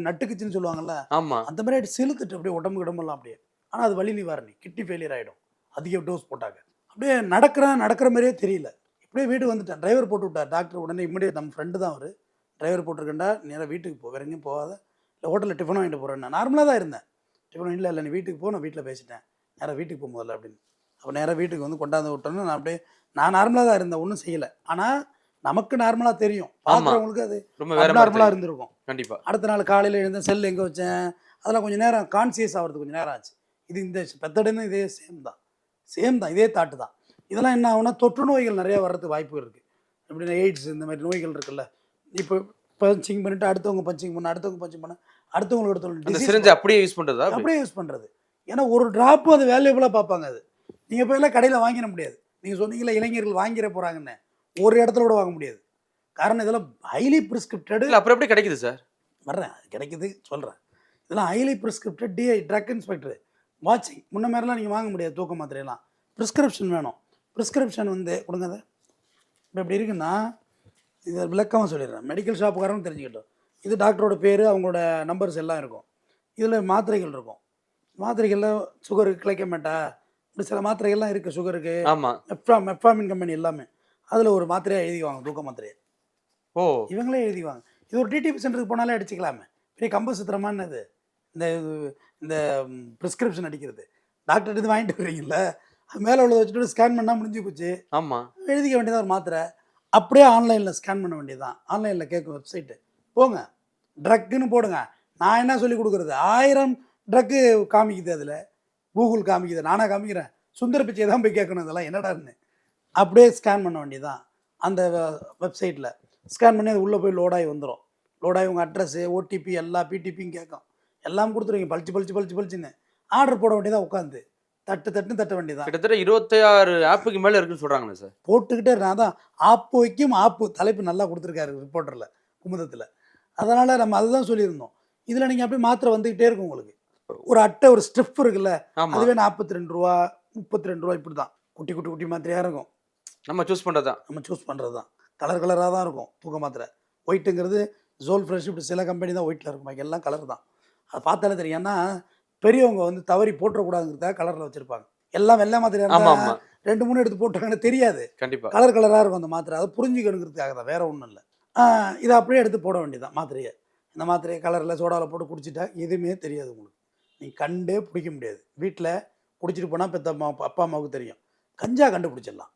நட்டுக்குச்சின்னு சொல்லுவாங்கல்ல, ஆமாம், அந்த மாதிரி செலுத்துட்டு அப்படியே உடம்பெல்லாம் அப்படியே. ஆனால் அது வலி நிவாரணி, கிட்னி ஃபெயிலியர் ஆகிடும் அதிக டோஸ் போட்டாங்க. அப்படியே நடக்கிற மாதிரியே தெரியல. இப்படியே வீட்டுக்கு வந்துட்டேன், டிரைவர் போட்டு விட்டார் டாக்டர். உடனே இம்மிடியேட், நம்ம ஃப்ரெண்டு தான் அவர், டிரைவர் போட்டிருக்கேன்டா நேராக வீட்டுக்கு போ, வேற எங்கேயும் போகாத, இல்லை ஹோட்டலில் டிஃபன் வாங்கிட்டு போகிறேன். நான் நார்மலாக தான் இருந்தேன். டிஃபன் இல்லை நீ வீட்டுக்கு போ, நான் வீட்டில் பேசிட்டேன், நேராக வீட்டுக்கு போக முதல்ல அப்படின்னு. அப்போ நேராக வீட்டுக்கு வந்து கொண்டாந்து விட்டோன்னு நான் நார்மலாக தான் இருந்தேன், ஒன்றும் செய்யலை. ஆனால் நமக்கு நார்மலாக தெரியும், பார்க்குறவங்களுக்கு அது ரொம்ப நார்மலாக இருந்திருக்கும். கண்டிப்பாக. அடுத்த நாள் காலையில் எழுந்தேன், செல் எங்கே வச்சேன், அதெல்லாம் கொஞ்சம் நேரம் கான்சியஸ் ஆகிறதுக்கு கொஞ்சம் நேரம் ஆச்சு. இது இந்த பெத்தடைன்னு இதே சேம் தான், இதே தாட்டு தான். இதெல்லாம் என்ன ஆகுனா தொற்று நோய்கள் நிறையா வர்றதுக்கு வாய்ப்பு இருக்குது. எப்படின்னா எய்ட்ஸ், இந்த மாதிரி நோய்கள் இருக்குல்ல, இப்போ பஞ்சிங் பண்ணிட்டு அடுத்தவங்க பஞ்சிங் பண்ண அடுத்தவங்க பஞ்சிங் பண்ண அடுத்தவங்களுக்கு அந்த ஒருத்தவங்க சிரிஞ்சு அப்படியே யூஸ் பண்றதா அப்படியே யூஸ் பண்ணுறது. ஏன்னா ஒரு ட்ராப்பும் அது வேல்யூபிளாக பார்ப்பாங்க. அது நீங்கள் போயெல்லாம் கடையில் வாங்கிட முடியாது. நீங்கள் சொன்னீங்களா இளைஞர்கள் வாங்கிட போகிறாங்கன்னு, ஒரு இடத்துல கூட வாங்க முடியாது. காரணம் இதெல்லாம் ஹைலி ப்ரிஸ்கிரிப்டடு. இல்ல அப்புறம் எப்படி கிடைக்குது சார்? வர்றேன், அது கிடைக்குது சொல்கிறேன். இதெல்லாம் ஹைலி ப்ரிஸ்கிரிப்டட் ட்ரக் இன்ஸ்பெக்டர் வாட்சிங். முன்ன மாதிரிலாம் நீங்கள் வாங்க முடியாது. தூக்க மாத்திரையெல்லாம் ப்ரிஸ்கிரிப்ஷன் வேணும். ப்ரிஸ்கிரிப்ஷன் வந்து கொடுங்க. அதை இப்போ எப்படி இருக்குன்னா, இதை விளக்கமாக சொல்லிடுறேன், மெடிக்கல் ஷாப்புக்காரன்னு தெரிஞ்சுக்கிட்டோம். இது டாக்டரோட பேர், அவங்களோட நம்பர்ஸ் எல்லாம் இருக்கும். இதில் மாத்திரைகள் இருக்கும். மாத்திரைகளில் சுகருக்கு கிளைக்கமேட்டா இப்படி சில மாத்திரைகள்லாம் இருக்குது. சுகருக்கு ஆமா. மெப்ஃபாமின் கம்பெனி எல்லாமே அதில் ஒரு மாத்திரையாக எழுதிக்குவாங்க, தூக்க மாத்திரையை. ஓ, இவங்களே எழுதிக்குவாங்க. இது ஒரு டிடிபி சென்டருக்கு போனாலே அடிச்சுக்கலாமே. பெரிய கம்ப சுத்திரமானது இந்த இந்த ப்ரிஸ்கிரிப்ஷன் அடிக்கிறது. டாக்டர் இது வாங்கிட்டு வரீங்கல்ல, அது மேலே உள்ளதை வச்சுட்டு ஸ்கேன் பண்ணால் முடிஞ்சு போச்சு. ஆமா. எழுதிக்க வேண்டியதாக ஒரு மாத்திரை. அப்படியே ஆன்லைனில் ஸ்கேன் பண்ண வேண்டியதுதான். ஆன்லைனில் கேட்கும் வெப்சைட்டு போங்க, ட்ரக்குன்னு போடுங்க. நான் என்ன சொல்லி கொடுக்குறது, 1000 ட்ரக்கு காமிக்குது. அதில் கூகுள் காமிக்குது, நானாக காமிக்கிறேன். சுந்தர பிச்சை தான் போய் கேட்கணும் இதெல்லாம் என்னடான்னு. அப்படியே ஸ்கேன் பண்ண வேண்டியதுதான். அந்த வெப்சைட்டில் ஸ்கேன் பண்ணி அது உள்ளே போய் லோடாகி வந்துடும். லோடாகி உங்கள் அட்ரஸ்ஸு, ஓடிபி, எல்லா பிடிபியும் கேட்கும். எல்லாம் கொடுத்துருவீங்க. பளிச்சுன்னு ஆர்டர் போட வேண்டியதாக உட்காந்து தட்ட வேண்டியதான். கிட்டத்தட்ட 26 ஆப்புக்கு மேல இருக்குன்னு சொல்றாங்களே சார். போட்டுக்கிட்டே இருக்கேன். அதான் ஆப்பு வைக்கும் ஆப்பு தலைப்பு நல்லா கொடுத்துருக்காரு ரிப்போர்ட்டரில், குமுதத்தில். அதனால் நம்ம அதுதான் சொல்லியிருந்தோம். இதில் நீங்கள் அப்படியே மாத்திரை வந்துக்கிட்டே இருக்கும். உங்களுக்கு ஒரு அட்டை, ஒரு ஸ்ட்ரிப் இருக்குல்ல, அதுவே 42 ரூபா 32 ரூபா இப்படி தான். குட்டி மாத்திரையாக இருக்கும். நம்ம சூஸ் பண்ணுறது தான். கலராக தான் இருக்கும் தூக்க மாத்திரை. ஒயிட்டுங்கிறது ஜோல் ஃப்ரெஷ், இப்படி சில கம்பெனி தான் ஒயிட்டில் இருக்கும், எல்லாம் கலர் தான். அதை பார்த்தாலே தெரியும். ஏன்னா பெரியவங்க வந்து தவறி போட்டுறக்கூடாதுங்கிறதுக்காக கலரில் வச்சுருப்பாங்க. எல்லாம் வெள்ளை மாத்திரை 2-3 எடுத்து போட்டாங்கன்னு தெரியாது. கண்டிப்பாக கலராக இருக்கும் அந்த மாத்திரை. அதை புரிஞ்சுக்கணுங்கிறதுக்காக தான், வேறு ஒன்றும் இல்லை. இதை அப்படியே எடுத்து போட வேண்டியதான் மாத்திரையை. இந்த மாத்திரையை கலரில் சோடாவில் போட்டு குடிச்சிட்டா எதுவுமே தெரியாது உங்களுக்கு. நீங்கள் கண்டே பிடிக்க முடியாது. வீட்டில் குடிச்சிட்டு போனால் பெற்ற அப்பா அம்மாவுக்கு தெரியும். கஞ்சா கண்டுபிடிச்சிடலாம்.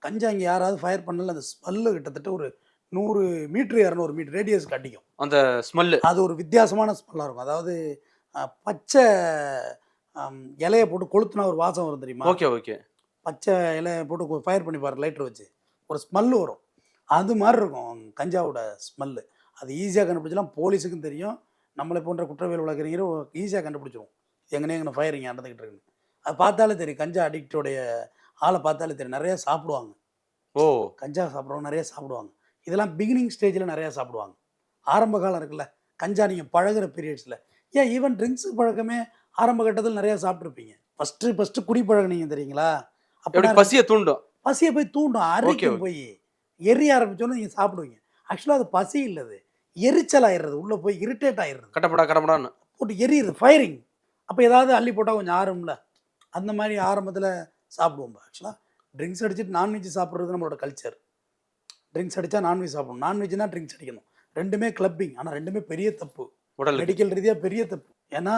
கஞ்சா இங்கே யாராவது ஃபயர் பண்ணல, அந்த ஸ்மெல்லு கிட்டத்தட்ட ஒரு 100 மீட்ரு 200 மீட்டர் ரேடியஸ்க்கு அடிக்கும் அந்த ஸ்மெல்லு. அது ஒரு வித்தியாசமான ஸ்மெல்லாக இருக்கும். அதாவது பச்சை இலையை போட்டு கொளுத்துனா ஒரு வாசம் வரும் தெரியுமா? ஓகே. பச்சை இலையை போட்டு ஃபயர் பண்ணி பாரு லைட்டர் வச்சு, ஒரு ஸ்மெல்லு வரும். அது மாதிரி இருக்கும் கஞ்சாவோட ஸ்மெல்லு. அது ஈஸியாக கண்டுபிடிச்சலாம். போலீஸுக்கும் தெரியும், நம்மளை போன்ற குற்றவியல் வழக்கறிஞரும் ஈஸியாக கண்டுபிடிச்சிருவோம் எங்கனே ஃபயரிங் நடந்துக்கிட்டு இருக்குன்னு. அது பார்த்தாலே தெரியும். கஞ்சா அடிக்டோடைய ஆளை பார்த்தாலே தெரியும். நிறையா சாப்பிடுவாங்க. கஞ்சா சாப்பிட்றவங்க நிறையா சாப்பிடுவாங்க. இதெல்லாம் பிகினிங் ஸ்டேஜில் நிறையா சாப்பிடுவாங்க. ஆரம்ப காலம் இருக்குல்ல, கஞ்சா நீங்கள் பழகிற பீரியட்ஸில். ஏன் ஈவன் ட்ரிங்க்ஸு பழக்கமே ஆரம்ப கட்டத்தில் நிறையா சாப்பிட்ருப்பீங்க. ஃபஸ்ட்டு குடி பழகினீங்க தெரியுங்களா? அப்போ பசியை போய் தூண்டும், அரைக்கும். போய் எரிய ஆரம்பிச்சோன்னு நீங்கள் சாப்பிடுவீங்க. ஆக்சுவலாக அது பசி இல்லது, எரிச்சல் ஆயிடுறது. உள்ளே போய் இரிட்டேட் ஆயிடுறது, கடப்படான்னு போட்டு எரியுது, ஃபயரிங். அப்போ ஏதாவது அள்ளி போட்டால் கொஞ்சம் ஆறும்ல, அந்த மாதிரி ஆரம்பத்தில் சாப்பிடுவோம். ஆக்சுவலாக ட்ரிங்க்ஸ் அடிச்சுட்டு நான்வெஜ் சாப்பிட்றது நம்மளோட கல்ச்சர். ட்ரிங்க்ஸ் அடித்தா நான்வெஜ் சாப்பிடணும், நான்வெஜ்னா ட்ரிங்க்ஸ் அடிக்கணும். ரெண்டுமே கிளப்பிங். ஆனால் ரெண்டுமே பெரிய தப்பு, மெடிக்கல் ரீதியாக பெரிய தப்பு. ஏன்னா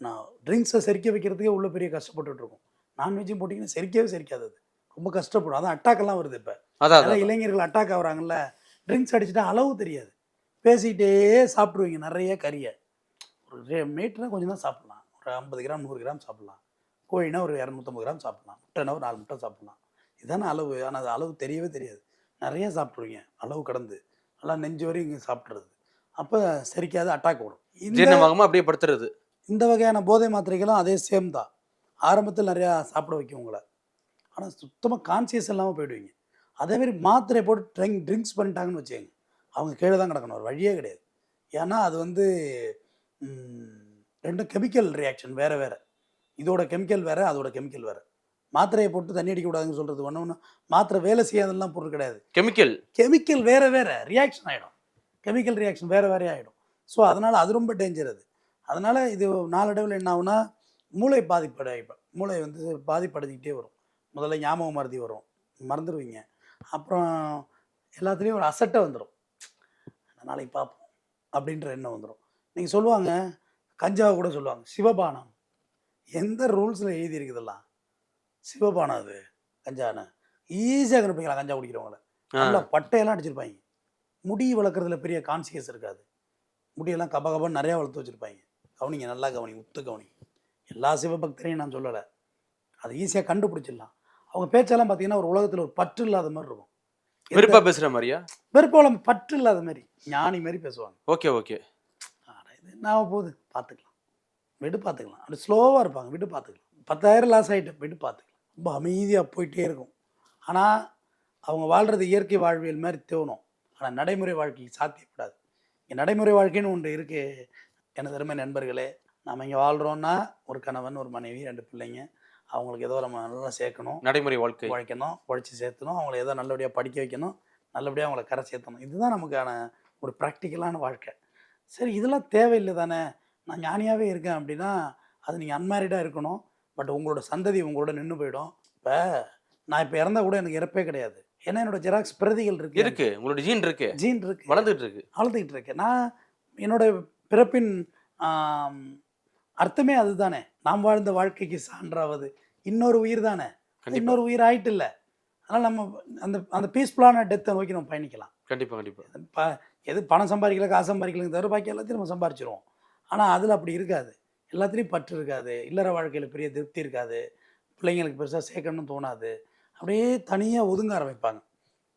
நான் ட்ரிங்க்ஸை செரிக்க வைக்கிறதுக்கே உள்ள பெரிய கஷ்டப்பட்டுருக்கோம். நான்வெஜ்ஜும் போட்டிங்கன்னா செரிக்காது, அது ரொம்ப கஷ்டப்படும். அதான் அட்டாக்கெல்லாம் வருது. இப்போ அதான் இளைஞர்கள் அட்டாக் ஆகுறாங்கல்ல, ட்ரிங்க்ஸ் அடிச்சுட்டா அளவு தெரியாது, பேசிக்கிட்டே சாப்பிடுவீங்க நிறைய கறியை. ஒரு மீட்னா கொஞ்சம் தான் சாப்பிட்லாம், ஒரு 50 கிராம் 100 கிராம் சாப்பிட்லாம். கோழினா ஒரு 250 கிராம் சாப்பிட்லாம். முட்டைனா ஒரு 4 முட்டை சாப்பிட்லாம். இதுதானே அளவு. ஆனால் அது அளவு தெரியவே தெரியாது. நிறைய சாப்பிட்ருவீங்க அளவு கடந்து, நல்லா நெஞ்சு வரையும் இங்கே சாப்பிட்றது. அப்போ செரிக்காது, அட்டாக் வரும். அப்படியே படுத்துறது. இந்த வகையான போதை மாத்திரைகளும் அதே சேம் தான். ஆரம்பத்தில் நிறையா சாப்பிட வைக்கும் உங்களை, ஆனால் சுத்தமாக கான்சியஸ் இல்லாமல் போயிடுவீங்க. அதேமாரி மாத்திரை போட்டு ட்ரிங்க்ஸ் பண்ணிட்டாங்கன்னு வச்சுக்கோங்க, அவங்க கீழே தான் கிடக்கணும், ஒரு வழியே கிடையாது. ஏன்னா அது வந்து ரெண்டும் கெமிக்கல் ரியாக்ஷன் வேறு. இதோட கெமிக்கல் வேறு, அதோட கெமிக்கல் வேறு. மாத்திரையை போட்டு தண்ணி அடிக்கக்கூடாதுன்னு சொல்கிறது ஒன்று. மாத்திரை வேலை செய்யாதெல்லாம் பொருள் கிடையாது. கெமிக்கல் வேறு ரியாக்ஷன் ஆகிடும். கெமிக்கல் ரியாக்ஷன் வேறு ஆகிடும். ஸோ அதனால் அது ரொம்ப டேஞ்சர். அது அதனால் இது நாளடைவில் என்ன ஆகுனா, மூளை மூளை வந்து பாதிப்படைஞ்சிக்கிட்டே வரும். முதல்ல ஞாபகம் மறதி வரும், மறந்துடுவீங்க. அப்புறம் எல்லாத்துலேயும் ஒரு அசட்டை வந்துடும், நாளைக்கு பார்ப்போம் அப்படின்ற எண்ணம் வந்துடும். நீங்கள் சொல்லுவாங்க, கஞ்சாவை கூட சொல்லுவாங்க சிவபானம். எந்த ரூல்ஸில் எழுதி இருக்குதெல்லாம் சிவபானம், அது கஞ்சான ஈஸியாக கண்டுபிடிக்கலாம். கஞ்சா குடிக்கிறவங்கள நல்லா பட்டையெல்லாம் அடிச்சிருப்பாங்க. முடி வளர்க்குறதுல பெரிய கான்சியஸ் இருக்காது. முடியெல்லாம் கபகபன்னு நிறையா வளர்த்து வச்சுருப்பாங்க. கவனிங்க, நல்லா கவனிங்க, உத்து கவனிங்க. எல்லா சிவபக்தரையும் நான் சொல்லலை, அதை ஈஸியாக கண்டுபிடிச்சிடலாம். அவங்க பேச்செல்லாம் பார்த்தீங்கன்னா ஒரு உலகத்தில் ஒரு பற்று இல்லாத மாதிரி இருக்கும். வெறுப்பா பேசுற மாதிரியா? வெறுப்போல பற்று இல்லாத மாதிரி ஞானி மாதிரி பேசுவாங்க. Okay okay. இது என்ன ஆக போகுது பார்த்துக்கலாம், விடு பார்த்துக்கலாம். அப்படி ஸ்லோவாக இருப்பாங்க, விடு பார்த்துக்கலாம். 10,000 லாஸ் ஆகிட்டு விடு பார்த்துக்கலாம். ரொம்ப அமைதியாக போயிட்டே இருக்கும். ஆனால் அவங்க வாழ்கிறது இயற்கை வாழ்வியல் மாதிரி தோணும். ஆனால் நடைமுறை வாழ்க்கைக்கு சாத்தியப்படாது. இங்கே நடைமுறை வாழ்க்கைன்னு ஒன்று இருக்குது. எனது அருமை நண்பர்களே, நம்ம இங்கே வாழ்கிறோன்னா ஒரு கணவன், ஒரு மனைவி, 2 பிள்ளைங்க, அவங்களுக்கு ஏதோ நம்ம நல்லா சேர்க்கணும், நடைமுறை வாழ்க்கை உழைக்கணும், உழைச்சி சேர்த்தணும், அவங்கள ஏதோ நல்லபடியாக படிக்க வைக்கணும், நல்லபடியாக அவங்கள கரை சேர்த்தணும். இதுதான் நமக்கான ஒரு ப்ராக்டிக்கலான வாழ்க்கை. சரி, இதெல்லாம் தேவையில்லை தானே. நான் ஞானியாகவே இருக்கேன் அப்படின்னா அது நீங்கள் அன்மேரிடாக இருக்கணும். பட் உங்களோட சந்ததி உங்களோட நின்று போயிடும். இப்போ நான் இப்போ இறந்தா கூட எனக்கு இறப்பே கிடையாது. ஏன்னா என்னோட ஜெராக்ஸ் பிரதிகள் இருக்கு, உங்களோட ஜீன் இருக்கு, வளர்ந்துட்டு இருக்கு. நான் என்னோட பிறப்பின் அர்த்தமே அதுதானே. நாம் வாழ்ந்த வாழ்க்கைக்கு சான்றாவது இன்னொரு உயிர் தானே. இன்னொரு உயிர் ஆயிட்டு இல்லை. அதனால் நம்ம அந்த அந்த பீஸ்ஃபுல்லான டெத்தை நோக்கி நம்ம பயணிக்கலாம். கண்டிப்பாக. எது பணம் சம்பாதிக்கல, காசு சம்பாதிக்கலங்க தவிர பாக்கி எல்லாத்தையும் நம்ம சம்பாரிச்சிருவோம். ஆனால் அதில் அப்படி இருக்காது. எல்லாத்துலேயும் பற்று இருக்காது. இல்லற வாழ்க்கையில் பெரிய திருப்தி இருக்காது. பிள்ளைங்களுக்கு பெருசாக சேர்க்கணும்னு தோணாது. அப்படியே தனியாக ஒதுங்க ஆரம்பிப்பாங்க.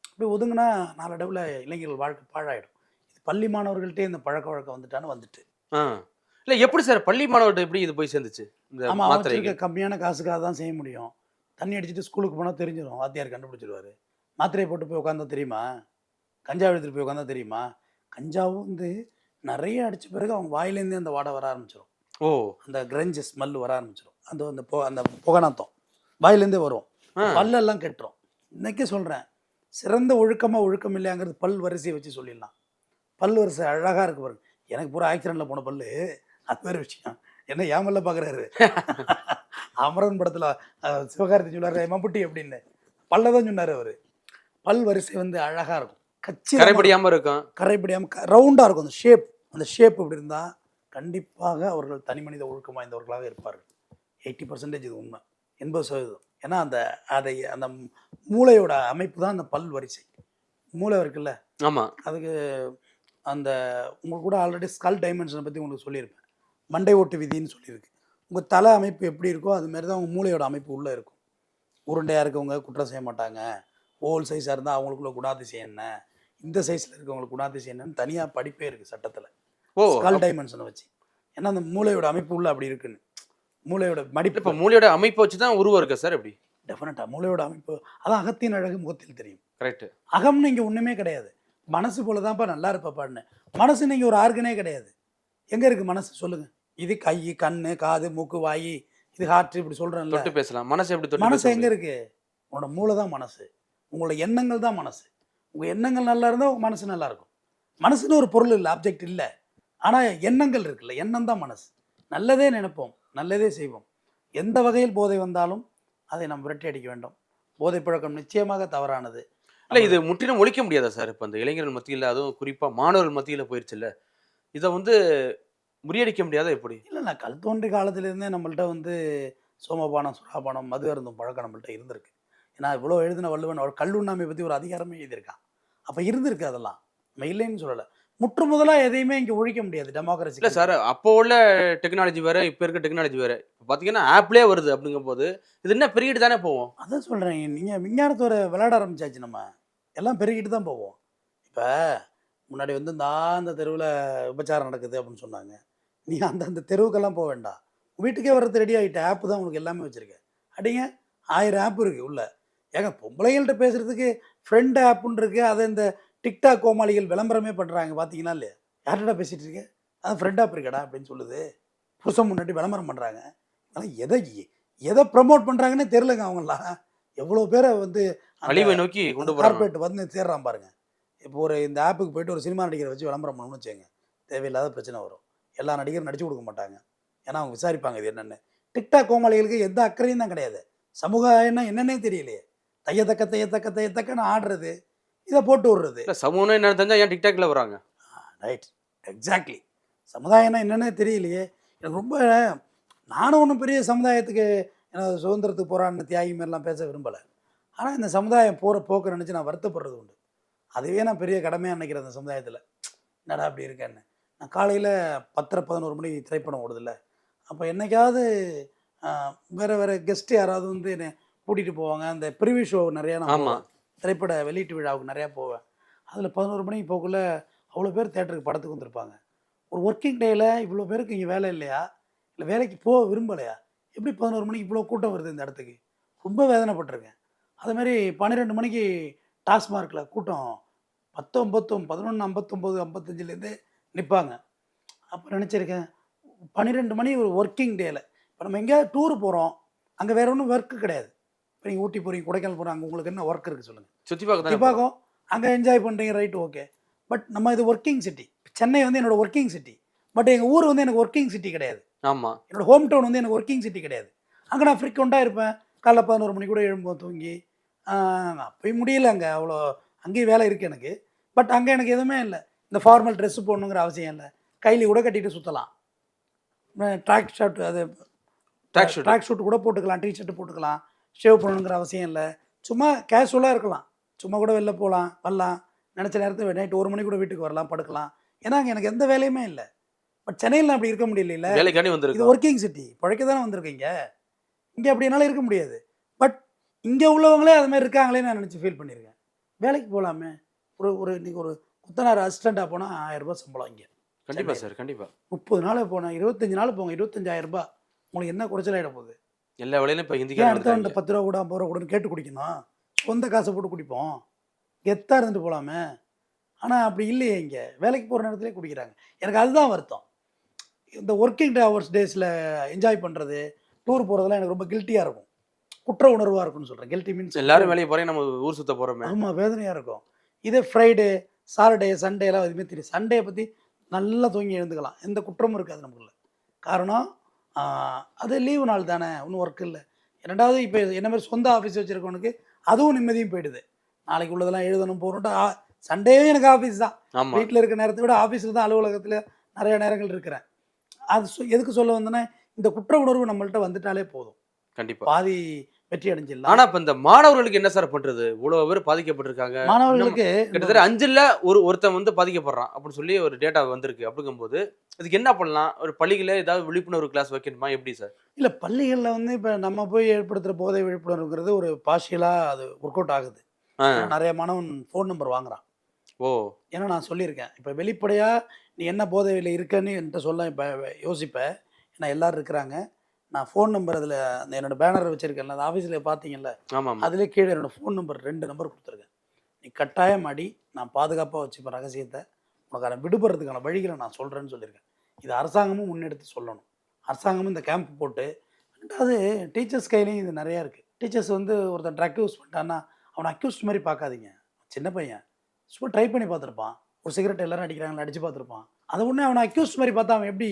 அப்படி ஒதுங்கினா நாளடைவில் இளைஞர்கள் வாழ்க்கை பாழாயிடும். இது பள்ளி மாணவர்கள்ட்டே இந்த பழக்க வழக்கம் வந்துட்டு இல்லை எப்படி சார் பள்ளி மாணவர்கிட்ட எப்படி இது போய் சேர்ந்துச்சு? ஆமாம், வச்சிருக்க கம்மியான காசுக்காக தான் செய்ய முடியும். தண்ணி அடிச்சுட்டு ஸ்கூலுக்கு போனால் தெரிஞ்சிடும், வாத்தியார் கண்டுபிடிச்சிடுவார். மாத்திரையை போட்டு போய் உட்காந்தா தெரியுமா? கஞ்சா எடுத்துகிட்டு போய் உட்காந்தா தெரியுமா? கஞ்சாவும் வந்து நிறைய அடித்த பிறகு அவங்க வாயிலேருந்தே அந்த வாடை வர ஆரம்பிச்சிடும். அந்த கிரஞ்சு ஸ்மெல் வர ஆரம்பிச்சிடும். அந்த புகநாத்தம் வாயிலேருந்தே வரும். பல்லெல்லாம் கெட்டுரும். இன்னைக்கு சொல்கிறேன், சிறந்த ஒழுக்கம் இல்லையாங்கிறது பல் வரிசையை வச்சு சொல்லிடலாம். பல் வரிசை அழகாக இருக்கு பாருங்க. எனக்கு பூரா ஆக்சிடெண்ட்டில் போன பல், அது வேறு விஷயம். என்ன ஏமல்ல பார்க்குறாரு. அமரன் படத்தில் சிவகார்த்தி சொன்னார் மம்புட்டி அப்படின்னு பல்ல தான் சொன்னார் அவர். பல் வரிசை வந்து அழகாக இருக்கும், கரைபடியாமல் இருக்கும், ரவுண்டாக இருக்கும். அந்த ஷேப் இப்படி இருந்தால் கண்டிப்பாக அவர்கள் தனி மனித ஒழுக்கம் வாய்ந்தவர்களாக இருப்பார்கள். 80% இது உண்மை, 80%. ஏன்னா அந்த மூளையோட அமைப்பு தான் அந்த பல் வரிசை. மூளை இருக்குல்ல, ஆமாம், அதுக்கு அந்த உங்களுக்கு கூட ஆல்ரெடி ஸ்கல் டைமென்ஷனை பற்றி உங்களுக்கு சொல்லியிருப்பேன். மண்டை ஓட்டு விதின்னு சொல்லியிருக்கு. உங்கள் தலை அமைப்பு எப்படி இருக்கோ அதுமாரி தான் உங்கள் மூளையோட அமைப்பு உள்ளே இருக்கும். உருண்டையாக இருக்கவங்க குற்றம் செய்ய மாட்டாங்க. ஓல் சைஸாக இருந்தால் அவங்களுக்குள்ள குணாதிசயம் என்ன, இந்த சைஸில் இருக்கவங்களுக்கு குணாதிசயம் என்னன்னு தனியாக படிப்பே இருக்குது சட்டத்தில், ஸ்கல் டைமென்ஷனை வச்சு. ஏன்னா அந்த மூளையோட அமைப்பு உள்ள அப்படி இருக்குன்னு. மூளையோட மடிப்பு, இப்போ மூளையோட அமைப்பை வச்சு தான் உருவம் இருக்கா சார்? எப்படி? டெஃபினட்டாக மூளையோட அமைப்பு அதான் அகத்தின் அழகு முகத்தில் தெரியும். கரெக்ட். அகம்னு இங்கே ஒன்றுமே கிடையாது. மனசு போல தான்ப்பா நல்லா இருப்பாப்பான்னு. மனசுன்னு இங்கே ஒரு ஆர்கனே கிடையாது. எங்கே இருக்குது மனசு சொல்லுங்கள்? இது கை, கண்ணு, காது, மூக்கு, வாய், இது ஹார்ட், இப்படி சொல்கிறேன்ல. தொட்டு பேசலாம். மனசு எப்படி? மனசு எங்கே இருக்குது? உங்களோட மூளை தான் மனசு. உங்களோட எண்ணங்கள் தான் மனசு. உங்கள் எண்ணங்கள் நல்லா இருந்தால் உங்கள் மனசு நல்லாயிருக்கும். மனசுன்னு ஒரு பொருள் இல்லை, ஆப்ஜெக்ட் இல்லை. ஆனால் எண்ணங்கள் இருக்குல்ல, எண்ணம் தான் மனசு. நல்லதே நினைப்போம், நல்லதே செய்வோம். எந்த வகையில் போதை வந்தாலும் அதை நாம் விரட்டி அடிக்க வேண்டும். போதை பழக்கம் நிச்சயமாக தவறானது. இல்லை, இது முற்றிலும் ஒழிக்க முடியாதா சார்? இப்போ இந்த இளைஞர்கள் மத்தியில், அதுவும் குறிப்பாக மாணவர்கள் மத்தியில் போயிடுச்சு இல்லை, இதை வந்து முறியடிக்க முடியாத எப்படி? இல்லை, கல் தோன்றி காலத்திலேருந்தே நம்மள்ட்ட வந்து சோமபானம், சுறாபானம், மது அருந்தும் பழக்கம் நம்மள்ட்ட இருந்திருக்கு. ஏன்னா இவ்வளோ எழுதின வள்ளுவன் அவர் கல்லுண்ணாமை பற்றி ஒரு அதிகாரமே எழுதியிருக்கான். அப்போ இருந்திருக்கு. அதெல்லாம் நம்ம இல்லைன்னு சொல்லலை. முற்று முதலாக எதையுமே இங்கே ஒழிக்க முடியாது டெமோக்ரஸி. இல்லை சார், அப்போ உள்ள டெக்னாலஜி வேறு, இப்போ இருக்க டெக்னாலஜி வேறு. இப்போ பார்த்தீங்கன்னா ஆப்லேயே வருது. அப்படிங்கும் போது இது என்ன பெருகிட்டு தானே போவோம். அதான் சொல்கிறேன், நீங்கள் விஞ்ஞானத்தோட விளையாட ஆரம்பிச்சாச்சு. நம்ம எல்லாம் பெருகிட்டு தான் போவோம். இப்போ முன்னாடி வந்து அந்த தெருவில் விபச்சாரம் நடக்குது அப்படின்னு சொன்னாங்க. நீ அந்த தெருவுக்கெல்லாம் போக வேண்டாம், வீட்டுக்கே வர்றது ரெடி ஆகிட்ட. ஆப்பு தான் உங்களுக்கு எல்லாமே வச்சுருக்கேன். அடிங்க 1000 ஆப் இருக்குது உள்ள. ஏங்க பொம்பளைகள்கிட்ட பேசுகிறதுக்கு ஃப்ரெண்ட் ஆப்புன்னு இருக்குது. அதை இந்த டிக்டாக் கோமாளிகள் விளம்பரமே பண்ணுறாங்க, பார்த்தீங்கன்னா இல்லையா? யார்கிட்ட பேசிகிட்டு இருக்கேன், அது ஃப்ரெண்ட் ஆப் இருக்கடா அப்படின்னு சொல்லுது. புருஷன் முன்னாடி விளம்பரம் பண்ணுறாங்க. அதனால் எதை ப்ரமோட் பண்ணுறாங்கன்னே தெரிலங்க. அவங்களாம் எவ்வளோ பேரை வந்து அழிவை நோக்கி கொண்டு கார்பரேட் வந்து சேர்றான் பாருங்க. இப்போ இந்த ஆப்புக்கு போய்ட்டு ஒரு சினிமா நடிகரை வச்சு விளம்பரம் பண்ணணும்னு வச்சுங்க, தேவையில்லாத பிரச்சனை வரும். எல்லா நடிகரும் நடிச்சு கொடுக்க மாட்டாங்க. ஏன்னா அவங்க விசாரிப்பாங்க இது என்னென்னு. டிக்டாக் கோமாளிகளுக்கு எந்த அக்கறையும் தான் கிடையாது. சமூகம்னா என்னன்னே தெரியலையே. தையத்தக்கன்னு ஆடுறது, இதை போட்டு விடுறது. சமூகம் என்ன தெரிஞ்சா ஏன் டிக்டாக்ல வராங்க? Right, exactly. சமுதாயம்னா என்னென்னே தெரியலையே. எனக்கு ரொம்ப, நானும் ஒன்றும் பெரிய சமுதாயத்துக்கு சுதந்திரத்துக்கு போராடின தியாகி மாதிரிலாம் பேச விரும்பலை. ஆனால் இந்த சமுதாயம் போகிற போக்கு நினச்சி நான் வருத்தப்படுறது உண்டு. அதுவே நான் பெரிய கடமையாக நினைக்கிறேன். அந்த சமுதாயத்தில் என்னடா அப்படி இருக்கேன்னு. நான் காலையில் 10-11 மணி திரைப்படம் ஓடுதில்ல, அப்போ என்னைக்காவது வேறு கெஸ்ட்டு யாராவது வந்து என்னை கூட்டிகிட்டு போவாங்க. அந்த ப்ரிவியூ ஷோ நிறையா நான் திரைப்பட வெளியீட்டு விழாவுக்கு நிறையா போவேன். அதில் 11 மணிக்கு போகக்குள்ள அவ்வளோ பேர் தேட்டருக்கு படத்துக்கு வந்திருப்பாங்க. ஒரு ஒர்க்கிங் டேயில் இவ்வளோ பேருக்கு இங்கே வேலை இல்லையா, இல்லை வேலைக்கு போக விரும்பலையா, எப்படி 11 மணிக்கு இவ்வளோ கூட்டம் வருது இந்த இடத்துக்கு? ரொம்ப வேதனைப்பட்டிருக்கேன். அதேமாதிரி 12 மணிக்கு டாஸ்மார்க்கில் கூட்டம் 10:59 11:59 55லேருந்தே நிற்பாங்க. அப்போ நினச்சிருக்கேன் 12 மணி ஒரு ஒர்க்கிங் டேயில் இப்போ நம்ம எங்கேயாவது டூர் போகிறோம், அங்கே வேறு ஒன்றும் ஒர்க்கு கிடையாது. இப்போ நீங்கள் ஊட்டி போகிறீங்க, கொடைக்கானல் போகிறோம், அங்கே உங்களுக்கு என்ன ஒர்க் இருக்குது சொல்லுங்கள்? சுற்றி சுற்றி பார்க்க பார்க்கும், அங்கே என்ஜாய் பண்ணுறீங்க, ரைட், ஓகே. பட் நம்ம இது ஒர்க்கிங் சிட்டி. சென்னை வந்து என்னோடய ஒர்க்கிங் சிட்டி. பட் எங்கள் ஊர் வந்து எனக்கு ஒர்க்கிங் சிட்டி கிடையாது. ஆமாம். என்னோடய ஹோம் டவுன் வந்து எனக்கு ஒர்க்கிங் சிட்டி கிடையாது. அங்கே நான் ஃப்ரீக்வெண்ட்டாக இருப்பேன். காலைல 11 மணி கூட எழும்பும் தூங்கி. அப்போயும் முடியல, அங்கே அவ்வளோ அங்கேயும் வேலை இருக்குது எனக்கு. பட் அங்கே எனக்கு எதுவுமே இல்லை. இந்த ஃபார்மல் ட்ரெஸ்ஸு போடணுங்கிற அவசியம் இல்லை. கைலி கூட கட்டிட்டு சுற்றலாம். ட்ராக் ஷர்ட், அது ட்ராக் ஷூட் கூட போட்டுக்கலாம், டிஷர்ட்டு போட்டுக்கலாம். ஷேவ் பண்ணணுங்கிற அவசியம் இல்லை. சும்மா கேஷுவலாக இருக்கலாம். சும்மா கூட வெளில போகலாம், வரலாம். நினச்ச நேரத்தில் நைட் 1 மணி கூட வீட்டுக்கு வரலாம், படுக்கலாம். ஏன்னா அங்கே எனக்கு எந்த வேலையுமே இல்லை. பட் சென்னையில் அப்படி இருக்க முடியல. வேலைக்காண்டி வந்திருக்கு. இது ஒர்க்கிங் சிட்டி, பழைக்க தானே வந்திருக்கீங்க. இங்கே அப்படி என்னால் இருக்க முடியாது. பட் இங்கே உள்ளவங்களே அது மாதிரி இருக்காங்களே நான் நினச்சி ஃபீல் பண்ணியிருக்கேன். வேலைக்கு போகலாமே. இன்றைக்கி ஒரு குத்தனார் அசிஸ்டண்ட்டாக போனால் 1000 ரூபாய் சம்பளம் இங்கே. கண்டிப்பாக சார், கண்டிப்பாக. 30 நாள் போனால் 25 நாள் போங்க, 25,000 ரூபாய். உங்களுக்கு என்ன குறைச்சலாயிட போகுது? எல்லா வேலையிலும் இப்போ ஹிந்தி அடுத்தவன்ட்ட 10 ரூபா கூட 50 ரூபா கூடன்னு கேட்டு குடிக்கணும். சொந்த காசை போட்டு குடிப்போம், கெத்தாக இருந்துட்டு போகலாமே. ஆனால் அப்படி இல்லையே. இங்கே வேலைக்கு போகிற நேரத்துலேயே குடிக்கிறாங்க. எனக்கு அதுதான் வருத்தம். இந்த ஒர்க்கிங் டேஸில் என்ஜாய் பண்ணுறது, டூர் போகிறதுலாம் எனக்கு ரொம்ப கில்ட்டியாக இருக்கும், குற்ற உணர்வாக இருக்கும்னு சொல்கிறேன். கில்ட்டி மீன்ஸ் எல்லாரும் வேலையை போகிறேன், நம்ம ஊர் சுற்ற போகிறோமே. ஆமாம், வேதனையாக இருக்கும். இதே ஃப்ரைடே, சாட்டர்டே, சண்டே எல்லாம் எதுவுமே தெரியும். சண்டேயை பற்றி நல்லா தூங்கி எழுந்துக்கலாம், எந்த குற்றமும் இருக்காது நமக்குள்ள. காரணம் அது லீவு நாள் தானே, ஒன்றும் ஒர்க் இல்லை. ரெண்டாவது இப்போ என்ன மாதிரி சொந்த ஆஃபீஸ் வச்சுருக்கவனுக்கு அதுவும் நிம்மதியும் போயிடுது. நாளைக்கு உள்ளதெல்லாம் எழுதணும் போகணுன்ட்டு சண்டேவே எனக்கு ஆஃபீஸ் தான். வீட்டில் இருக்க நேரத்தை விட ஆஃபீஸில் தான், அலுவலகத்தில் நிறைய நேரங்கள் இருக்கிறேன். அது எதுக்கு சொல்ல வந்தேன்னா, இந்த குற்ற உணர்வு நம்மள்கிட்ட வந்துட்டாலே போதும், கண்டிப்பாக பாதி வெற்றி அடைஞ்சிடலாம். ஆனால் இப்போ இந்த மாணவர்களுக்கு என்ன சார் பண்ணுறது? இவ்வளோ பேர் பாதிக்கப்பட்டிருக்காங்க. மாணவர்களுக்கு கிட்டத்தட்ட 5ல் ஒருத்தன் வந்து பாதிக்கப்படுறான் அப்படின்னு சொல்லி ஒரு டேட்டா வந்திருக்கு. அப்படிங்கும்போது இதுக்கு என்ன பண்ணலாம்? ஒரு பள்ளிகளில் ஏதாவது விழிப்புணர்வு கிளாஸ் வைக்கணுமா, எப்படி சார்? இல்லை, பள்ளிகளில் வந்து இப்போ நம்ம போய் ஏற்படுத்துகிற போதை விழிப்புணர்வுங்கிறது ஒரு பார்ஷியலாக அது ஒர்க் அவுட் ஆகுது. நிறைய மாணவன் ஃபோன் நம்பர் வாங்குறான். ஓ, ஏன்னா நான் சொல்லியிருக்கேன், இப்போ வெளிப்படையாக நீ என்ன போதையில் இருக்கன்னு என்கிட்ட சொல்ல இப்போ யோசிப்பேன். ஏன்னா எல்லோரும் இருக்கிறாங்க. நான் ஃபோன் நம்பர் அதில் அந்த என்னோடய பேனர் வச்சுருக்கேன்ல, அந்த ஆஃபீஸில் பார்த்தீங்கல்ல, ஆமாம், அதிலே கீழே என்னோடய ஃபோன் நம்பர் 2 நம்பர் கொடுத்துருக்கேன். நீ கட்டாயம் அடி, நான் பாதுகாப்பாக வச்சுப்பேன் ரகசியத்தை. உனக்கான விடுபடுறதுக்கான வழிகளை நான் சொல்கிறேன்னு சொல்லியிருக்கேன். இது அரசாங்கமும் முன்னெடுத்து சொல்லணும். அரசாங்கமும் இந்த கேம்ப் போட்டு. ரெண்டாவது டீச்சர்ஸ் கையிலையும் இது நிறையா இருக்குது. டீச்சர்ஸ் வந்து ஒருத்தன் ட்ரக் யூஸ் பண்ணிட்டான்னா அவனை அக்யூஸ்ட் மாதிரி பார்க்காதீங்க. சின்ன பையன் சும்மா ட்ரை பண்ணி பார்த்துருப்பான். ஒரு சிகரெட் எல்லோரும் அடிக்கிறாங்களா, அடித்து பார்த்துருப்பான். அதை ஒன்று அவனை அக்யூஸ்ட் மாதிரி பார்த்தா அவன் எப்படி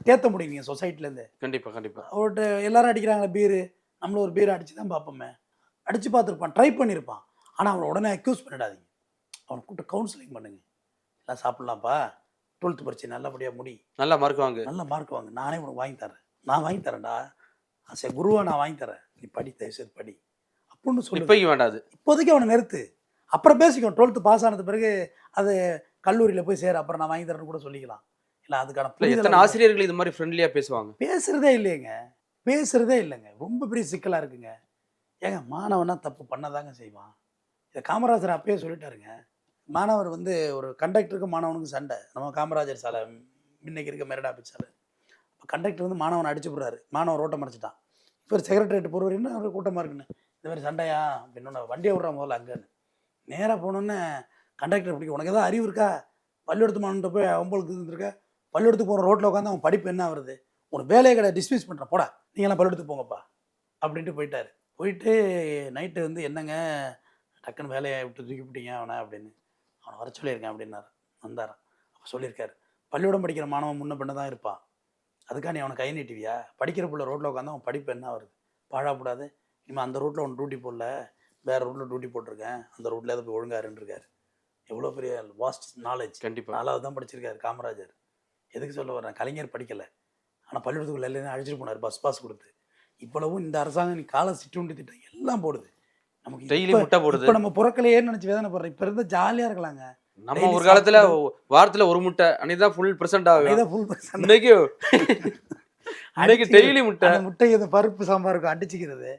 தேத்த முடியும் நீங்கள் சொசைட்டிலேருந்து? கண்டிப்பாக கண்டிப்பாக. அவர்கிட்ட எல்லாரும் அடிக்கிறாங்களே பீரு, நம்மளும் ஒரு பீரை அடித்து தான் பார்ப்போமே. அடித்து பார்த்துருப்பான், ட்ரை பண்ணியிருப்பான். ஆனால் அவனை உடனே அக்யூஸ் பண்ணிடாதீங்க. அவனை கூப்பிட்டு கவுன்சிலிங் பண்ணுங்க. எல்லாம் சாப்பிட்லாம்ப்பா, 12th பரீட்சை நல்லபடியாக முடி, நல்லா மார்க் வாங்க, நல்ல மார்க் வாங்க, நானே உனக்கு வாங்கி தரேன், நான் வாங்கி தரேன்டா, சரி குருவா நான் வாங்கி தரேன், நீ படி, தயவுசெய்து படி அப்படின்னு சொல்லி. இப்போதைக்கு வேண்டாது, இப்போதைக்கு அவனை நிறுத்து. அப்புறம் பேசிக்கோ. 12th பாஸ் ஆனது பிறகு அது கல்லூரியில் போய் சேர, அப்புறம் நான் வாங்கி தரேன்னு கூட சொல்லிக்கலாம். இல்லை அதுக்கான எத்தனை ஆசிரியர்கள் இது மாதிரி ஃப்ரெண்ட்லியாக பேசுவாங்க? பேசுகிறதே இல்லைங்க, பேசுகிறதே இல்லைங்க. ரொம்ப பெரிய சிக்கலாக இருக்குங்க. ஏங்க, மாணவனா தப்பு பண்ணதாங்க செய்வான். இதை காமராஜர் அப்பயே சொல்லிட்டாருங்க. மாணவர் வந்து ஒரு கண்டக்டருக்கு மாணவனுக்கு சண்டை, நம்ம காமராஜர் சாலை இன்னைக்கு இருக்க மெரினா பீச் சாலை. இப்போ கண்டக்டர் வந்து மாணவனை அடிச்சு போடுறாரு, மாணவன் ரோட்டை மறைச்சிட்டான். இப்போ ஒரு செக்ரட்டரியேட் போடுவார், என்ன ஒரு கூட்டமாக இருக்குன்னு, இந்த மாதிரி சண்டையா அப்படின்னு வண்டியை விட்றா முதல்ல அங்கேன்னு. நேராக போனோன்னே கண்டக்டர் பிடிக்கும், உனக்கு எதாவது அறிவு இருக்கா, பள்ளிக்கூடத்து மாணவன்ட்ட போய் அவங்களுக்கு இருந்திருக்க, பள்ளிக்கூடத்துக்கு போகிற ரோட்டில் உட்காந்து அவன் படிப்பு என்ன வருது, உனக்கு வேலையை கிடையாது, டிஸ்மிஸ் பண்ணுறேன், போடா நீங்களாம் பள்ளிக்கூடத்துக்கு போங்கப்பா அப்படின்ட்டு போயிட்டார். போயிட்டு நைட்டு வந்து என்னங்க டக்குன்னு வேலையை விட்டு தூக்கி விட்டீங்க அவனை அப்படின்னு, அவனை வர சொல்லியிருக்கேன் அப்படின்னாரு. வந்தாரான். அப்போ சொல்லியிருக்காரு, பள்ளிக்கூடம் படிக்கிற மாணவன் முன்ன பின்ன தான் இருப்பான், அதுக்காக நீ அவனை கை நீட்டுவியா, படிக்கிற பிள்ளை ரோட்டில் உட்காந்து அவன் படிப்பு என்ன வருது, பாழாப்படாது, இனிமேல் அந்த ரூட்டில் அவன் டியூட்டி போடல, வேறு ரூட்டில் டியூட்டி போட்டிருக்கேன், அந்த ரூட்டில் அதை போய் ஒழுங்காருன்னு இருக்காரு. எவ்வளோ பெரிய வாஸ்ட் நாலேஜ். கண்டிப்பாக 4வது தான் படிச்சிருக்காரு காமராஜர். எதுக்கு சொல்ல வர்றேன், கலைஞர் படிக்கலை, ஆனால் பள்ளிக்கூடத்துக்குள்ள எல்லாரும் அழைச்சிட்டு போனார் பஸ் பாஸ் கொடுத்து. இவ்வளவும் இந்த அரசாங்கம் நீ காலை சிற்றுண்டி திட்டம் எல்லாம் போடுது, நமக்கு டெய்லி முட்டை போடுது. இப்போ நம்ம பிறக்கலையே நினச்சி வேதனை போடுறோம். இப்போ இருந்தால் ஜாலியாக இருக்கலாங்க. நம்ம ஒரு காலத்தில் வாரத்தில் ஒரு முட்டை, அன்னைக்கு தான் ஃபுல் பர்சன்ட் ஆகும். இன்னைக்கு டெய்லி முட்டை, முட்டை இந்த பருப்பு சாம்பாருக்கு அடிச்சுக்கிறது.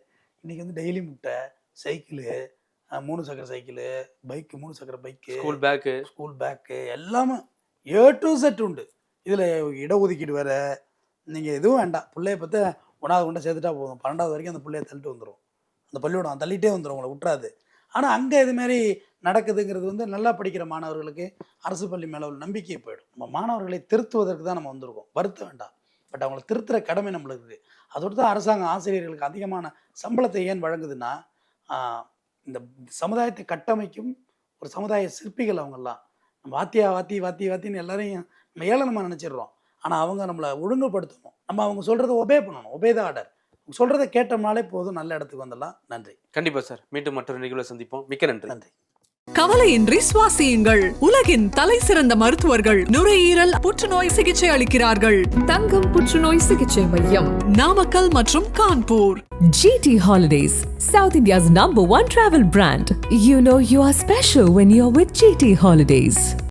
இன்னைக்கு வந்து டெய்லி முட்டை, சைக்கிளு, 3 சக்கர சைக்கிள், பைக்கு, 3 சக்கர பைக்கு, ஸ்கூல் பேக்கு எல்லாமே A to Z உண்டு. இதில் இடஒதுக்கீடு வேறு. நீங்கள் எதுவும் வேண்டாம், பிள்ளைய பற்றி 1வது கொண்டு சேர்த்துட்டா போதும், 12வது வரைக்கும் அந்த பிள்ளைய தள்ளிட்டு வந்துடும், அந்த பள்ளிக்கூடம் தள்ளிட்டே வந்துடும், உங்களை விட்டுறாது. ஆனால் அங்கே இதுமாரி நடக்குதுங்கிறது வந்து நல்லா படிக்கிற மாணவர்களுக்கு அரசு பள்ளி மேலே உள்ள நம்பிக்கையை போயிடும். நம்ம மாணவர்களை திருத்துவதற்கு தான் நம்ம வந்திருக்கோம், வருத்த வேண்டாம். பட் அவங்களை திருத்துற கடமை நம்மளுக்கு இருக்குது. அதோடு தான் அரசாங்கம் ஆசிரியர்களுக்கு அதிகமான சம்பளத்தை ஏன் வழங்குதுன்னா, இந்த சமுதாயத்தை கட்டமைக்கும் ஒரு சமுதாய சிற்பிகள் அவங்கெல்லாம். நம்ம வாத்தின்னு எல்லாரையும் நம்ம ஏளனமாக நினச்சிடுறோம். ஆனால் அவங்க நம்மளை ஒழுங்குபடுத்தணும், நம்ம அவங்க சொல்கிறத ஒபே பண்ணணும், ஒபே த ஆர்டர். சொல்கிறத கேட்டோம்னாலே போதும், நல்ல இடத்துக்கு வந்துடலாம். நன்றி. கண்டிப்பாக சார், மீண்டும் மற்றொரு நிகழ்வை சந்திப்போம். மிக்க நன்றி. நன்றி. கவலையின்றி சுவாசியுங்கள். உலகின் தலை சிறந்த மருத்துவர்கள் நுரையீரல் புற்றுநோய் சிகிச்சை அளிக்கிறார்கள். தங்கம் புற்றுநோய் சிகிச்சை மையம், நாமக்கல் மற்றும் Kanpur. GT Holidays, South India's #1 travel brand. You know you are special when you're with GT Holidays.